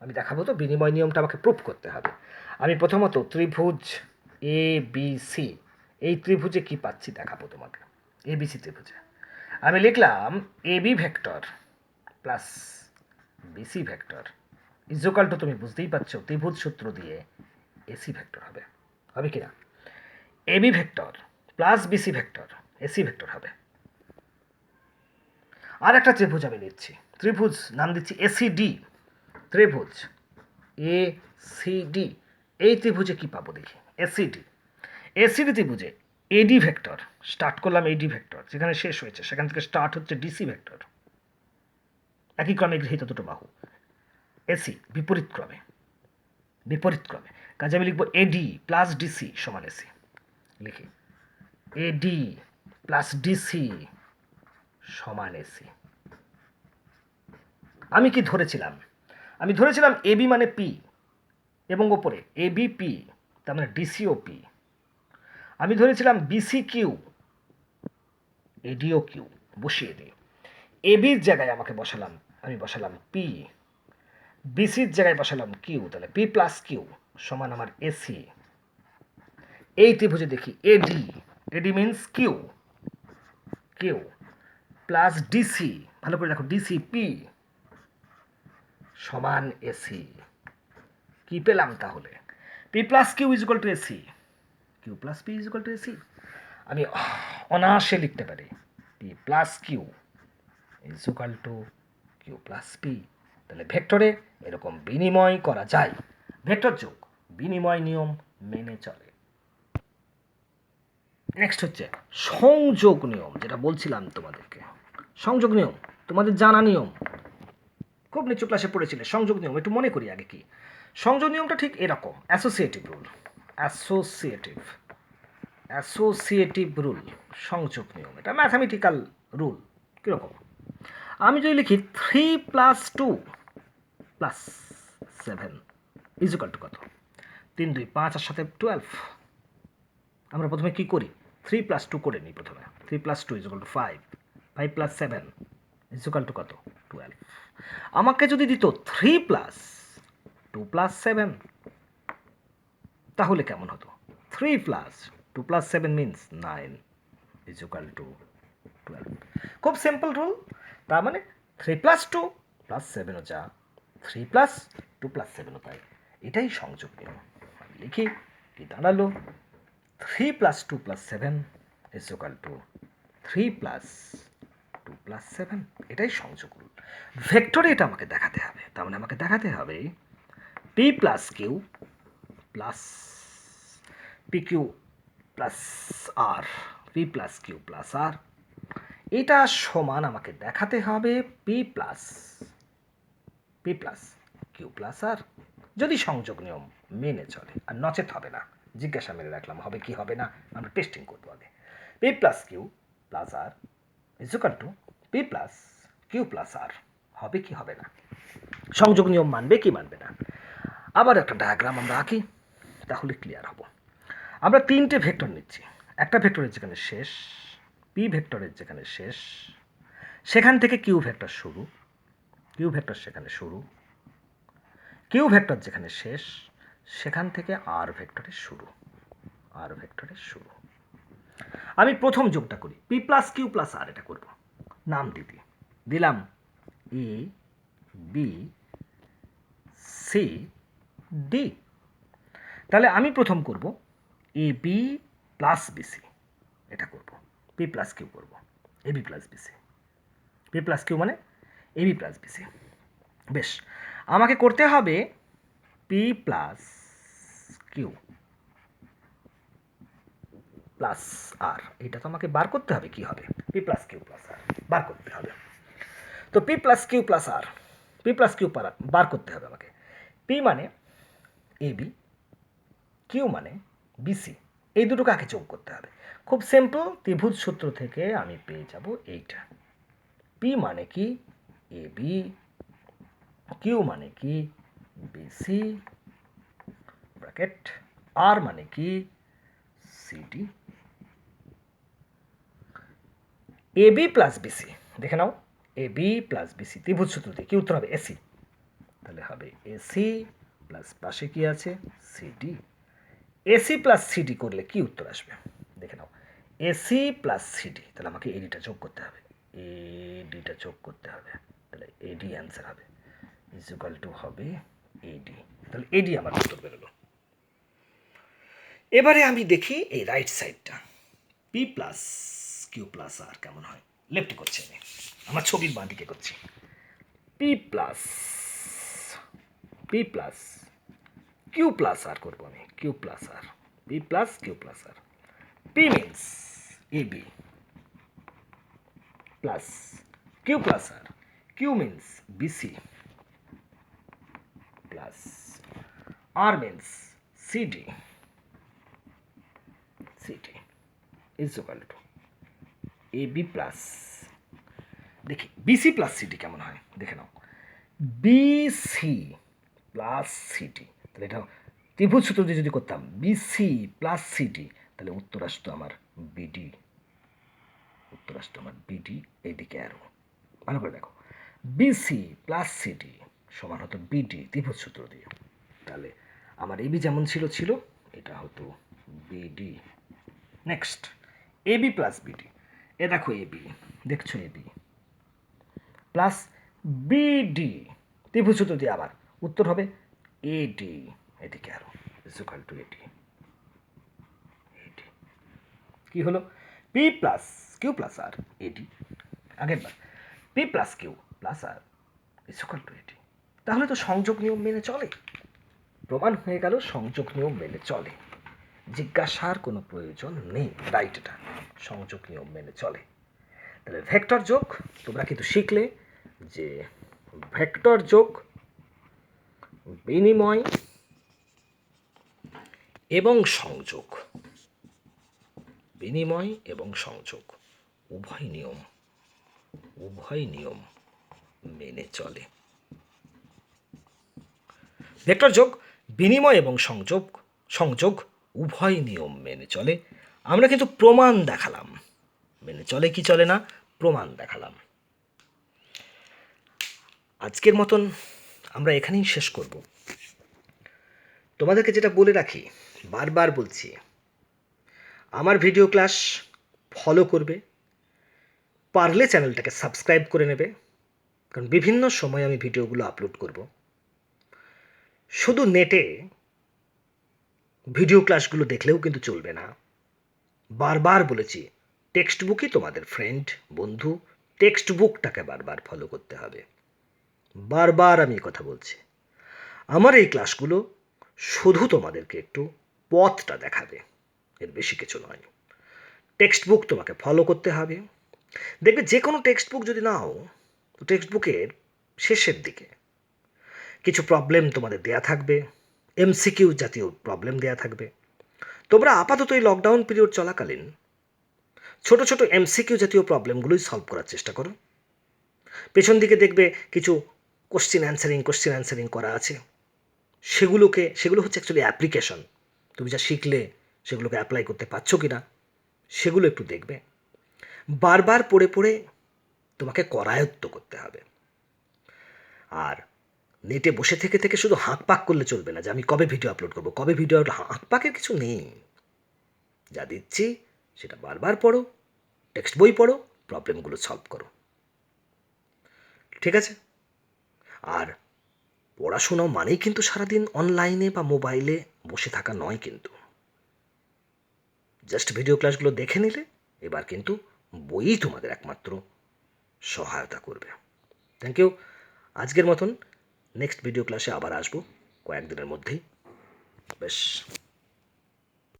আমি দেখাবো, তো বিনিময় নিয়মটা আমাকে প্রুফ করতে হবে। আমি প্রথমত ত্রিভুজ এ বি সি, এই ত্রিভুজে কি পাচ্ছি দেখাবো তোমাকে। এবিসি ত্রিভুজে আমি লিখলাম A B vector plus BC vector equal to, তুমি বুঝতেই পারছো ত্রিভুজ সূত্র দিয়ে এসি ভেক্টর হবে, হবে কিনা? AB vector plus BC vector AC vector হবে। আর একটা ত্রিভুজ আমি নিচ্ছি, ত্রিভুজ নাম দিচ্ছি এসিডি, ত্রিভুজ এ সি ডি, এই ত্রিভুজে কি পাবো দেখি, এসিডি, এসিডি ত্রিভুজে এডি ভেক্টর, স্টার্ট করলাম এডি ভেক্টর, যেখানে শেষ হয়েছে সেখান থেকে স্টার্ট হচ্ছে ডিসি ভেক্টর, একই ক্রমে গৃহীত দুটো বাহু, এসি বিপরীত ক্রমে, বিপরীত ক্রমে, কাজে আমি লিখবো এডি প্লাস ডিসি সমান এসি, লিখি এডি প্লাস ডিসি সমান এসি। আমি কি ধরেছিলাম? আমি ধরেছিলাম এবি মানে পি এবং ওপরে এবি পি, তার মানে ডিসিও পি। আমি ধরেছিলাম বিসি কিউ, এডিও কিউ, বসিয়ে দিই। এবির জায়গায় আমাকে বসালাম, আমি বসালাম পি, বিসির জায়গায় বসালাম কিউ, তাহলে পি প্লাস কিউ সমান আমার এসি। এই ত্রিভুজে দেখি AD, AD means Q, Q plus DC, ভালো করে দেখো ডিসি পি সমান এসি। কি পেলাম তাহলে? P plus q is equal to AC, q plus p is equal to AC. আমি অনায়াসে লিখতে পারি p plus q is equal to q plus p. তাহলে ভেক্টরে এরকম বিনিময় করা যায়, ভেক্টর যোগ বিনিময় নিয়ম মেনে চলে। নেক্সট হচ্ছে সংযোগ নিয়ম, যেটা বলছিলাম তোমাদেরকে। সংযোগ নিয়ম তোমাদের জানা নিয়ম, খুব নিচু ক্লাসে পড়েছিলে সংযোগ নিয়ম। একটু মনে করি আগে কি সংযোগ নিয়মটা, ঠিক এরকম associative rule, associative associative rule, সংযোগ নিয়ম, এটা ম্যাথামেটিক্যাল রুল। কীরকম? আমি যদি লিখি 3 plus 2 plus 7 is equal to কত? 3 2 5 আর সাথে 12। আমরা প্রথমে কি করি? 3 প্লাস 2 করে নিই প্রথমে। 3 plus 2 is equal two 5, 5 plus 7 is equal to কত? 12। আমাকে যদি দিত 3 প্লাস 2 প্লাস 7, তাহলে কেমন হতো? 3 plus 2 plus 7 means 9 is equal two 12। খুব সিম্পল রুল। তার মানে 3 প্লাস 2 প্লাস 7ও যা, 3 প্লাস 2 প্লাস 7ও তাই। এটাই সংযোগ নিয়ম। আমি লিখি কি দাঁড়ালো? 3 plus 2 plus 7 is equal two 3 plus 2 plus 7। এটাই সংযোগ রুল। ভেক্টরে এটা আমাকে দেখাতে হবে। তার মানে আমাকে দেখাতে হবে P plus Q plus P Q plus আর, P plus Q plus R, এটা সমান আমাকে দেখাতে হবে P plus Q plus R, যদি সংযোগ নিয়ম মেনে চলে, আর নচেত হবে না। জিজ্ঞাসা মেরে রাখলাম হবে কি হবে না, আমরা টেস্টিং করবো আগে। P plus Q plus R is equal to P plus Q plus R, হবে কি হবে না, সংযোগ নিয়ম মানবে কি মানবে না। আবার একটা ডায়াগ্রাম আমরা আঁকি, তাহলে ক্লিয়ার হব। আমরা 3টে ভেক্টর নিচ্ছি। একটা ভেক্টরের যেখানে শেষ, পি ভেক্টরের যেখানে শেষ, সেখান থেকে কিউ ভেক্টর শুরু, কিউ ভেক্টর সেখানে শুরু, কিউ ভেক্টর যেখানে শেষ, সেখান থেকে আর ভেক্টরের শুরু, আর ভেক্টরের শুরু। আমি প্রথম যোগটা করি, P plus Q plus R, এটা করব। নাম দিলাম এ বি সি ডি। তাহলে আমি প্রথম করব এ বি প্লাস বিসি, এটা করব। পি প্লাস কিউ করব, A B plus BC. P plus Q মানে এ বি প্লাস বিসি। বেশ, আমাকে করতে হবে P plus Q plus R, এটা তো আমাকে বার করতে হবে কি হবে, P plus Q plus R বার করতে হবে। তো পি প্লাস কিউ প্লাস আর, পি প্লাস কিউ বার করতে হবে আমাকে। পি মানে এ বি, কিউ মানে বিসি, এই দুটো কাকে যোগ করতে হবে? খুব সিম্পল, ত্রিভুজ সূত্র থেকে আমি পেয়ে যাব এইটা। পি মানে কি এ বি, কিউ মানে কি বিসি ব্র্যাকেট, আর মানে কি সিডি। এ বি প্লাস বিসি, দেখে নাও, এ বি প্লাস বিসি ত্রিভুজ সূত্র দিয়ে কি উত্তর হবে? এসি। তাহলে হবে এসি প্লাস পাশে কি আছে সিডি। এসি প্লাস সিডি করলে কি উত্তর আসবে দেখে নাও, এসি প্লাস সিডি, তাহলে আমাকে এডিটা যোগ করতে হবে, এডিটা যোগ করতে হবে, তাহলে এডি অ্যান্সার হবে ইজ ইকুয়াল টু হবে এডি। তাহলে এডি আমার উত্তর বেরোলো। এবারে আমি দেখি এই রাইট সাইডটা, পি প্লাস কিউ প্লাস আর কেমন হয়। লেফটে করছি আমি, আমার ছবির বাঁ দিকে করছি। P plus Q plus r করবো আমি, q plus R, P plus Q plus R. P means A B plus Q plus r, q means BC plus r means CD, CD is equal to A B plus, দেখি বিসি প্লাস সিডি কেমন হয় দেখে নাও, বিসি প্লাস সিডি, তাহলে এটা ত্রিভুজ সূত্র দিয়ে যদি করতাম বিসি প্লাস সিডি, তাহলে উত্তর আসতো আমার বিডি, উত্তর আসতো আমার বিডি। এইদিকে আরো ভালো করে দেখো, বিসি প্লাস সিডি সমান হতো বিডি ত্রিভুজ সূত্র দিয়ে, তাহলে আমার এবি যেমন ছিল এটা হতো BD. Next AB plus BD, এ দেখো এবি, দেখছো এবি প্লাস বিডি ত্রিভুজ সূত্র দিয়ে আবার উত্তর হবে এডি, এদিকে আরো ইকুয়াল টু এডি। কি হলো? P plus Q plus R AD, আগের বার P plus Q plus R equal to AD. তাহলে তো সংযোগ নিয়ম মেনে চলে, প্রমাণ হয়ে গেল সংযোগ নিয়ম মেনে চলে, জিজ্ঞাসার কোনো প্রয়োজন নেই, রাইট, এটা সংযোগ নিয়ম মেনে চলে। তাহলে ভেক্টর যোগ তোমরা কিন্তু শিখলে যে ভেক্টর যোগ বিনিময় এবং সংযোগ, বিনিময় এবং সংযোগ উভয় নিয়ম মেনে চলে। ভেক্টর যোগ বিনিময় এবং সংযোগ উভয় নিয়ম মেনে চলে। আমরা কিন্তু প্রমাণ দেখালাম, মেনে চলে কি চলে না প্রমাণ দেখালাম। আজকের মতন আমরা এখানেই শেষ করব। তোমাদেরকে যেটা বলে রাখি, বারবার বলছি, আমার ভিডিও ক্লাস ফলো করবে, পারলে চ্যানেলটাকে সাবস্ক্রাইব করে নেবে, কারণ বিভিন্ন সময় আমি ভিডিওগুলো আপলোড করব। শুধু নেটে ভিডিও ক্লাসগুলো দেখলেও কিন্তু চলবে না, বারবার বলেছি টেক্সট বুকই তোমাদের ফ্রেন্ড বন্ধু, টেক্সট বুকটাকে বারবার ফলো করতে হবে, বারবার আমি কথা বলছি। আমার এই ক্লাসগুলো শুধু তোমাদেরকে একটু পথটা দেখাবে, এর বেশি কিছু নয়। টেক্সট বুক তোমাকে ফলো করতে হবে। দেখবে যে কোনো টেক্সট বুক যদি নাও, তো টেক্সট বুকের শেষের দিকে কিছু প্রবলেম তোমাদের দেয়া থাকবে, এমসিকিউ জাতীয় প্রবলেম দেয়া থাকবে। তোমরা আপাতত এই লকডাউন পিরিয়ড চলাকালীন ছোট ছোট এমসিকিউ জাতীয় প্রবলেমগুলোই সলভ করার চেষ্টা করো। পেছন দিকে দেখবে কিছু কোশ্চেন অ্যান্সারিং করা আছে, সেগুলো হচ্ছে অ্যাকচুয়ালি অ্যাপ্লিকেশন। তুমি যা শিখলে সেগুলোকে অ্যাপ্লাই করতে পারছো কি না সেগুলো একটু দেখবে। বারবার পড়ে পড়ে তোমাকে করায়ত্ত করতে হবে। আর নেটে বসে থেকে শুধু হাঁকপাক করলে চলবে না যে আমি কবে ভিডিও আপলোড করবো, হাঁকপাকের কিছু নেই। যা দিচ্ছি সেটা বারবার পড়ো, টেক্সট বই পড়ো, প্রবলেমগুলো সলভ করো, ঠিক আছে? আর পড়াশোনা মানেই কিন্তু সারাদিন অনলাইনে বা মোবাইলে বসে থাকা নয়, কিন্তু জাস্ট ভিডিও ক্লাসগুলো দেখে নিলে এবার কিন্তু বইই তোমাদের একমাত্র সহায়তা করবে। Thank you. আজকের মতন নেক্সট ভিডিও ক্লাসে আবার আসবো কয়েকদিনের মধ্যেই। বেশ।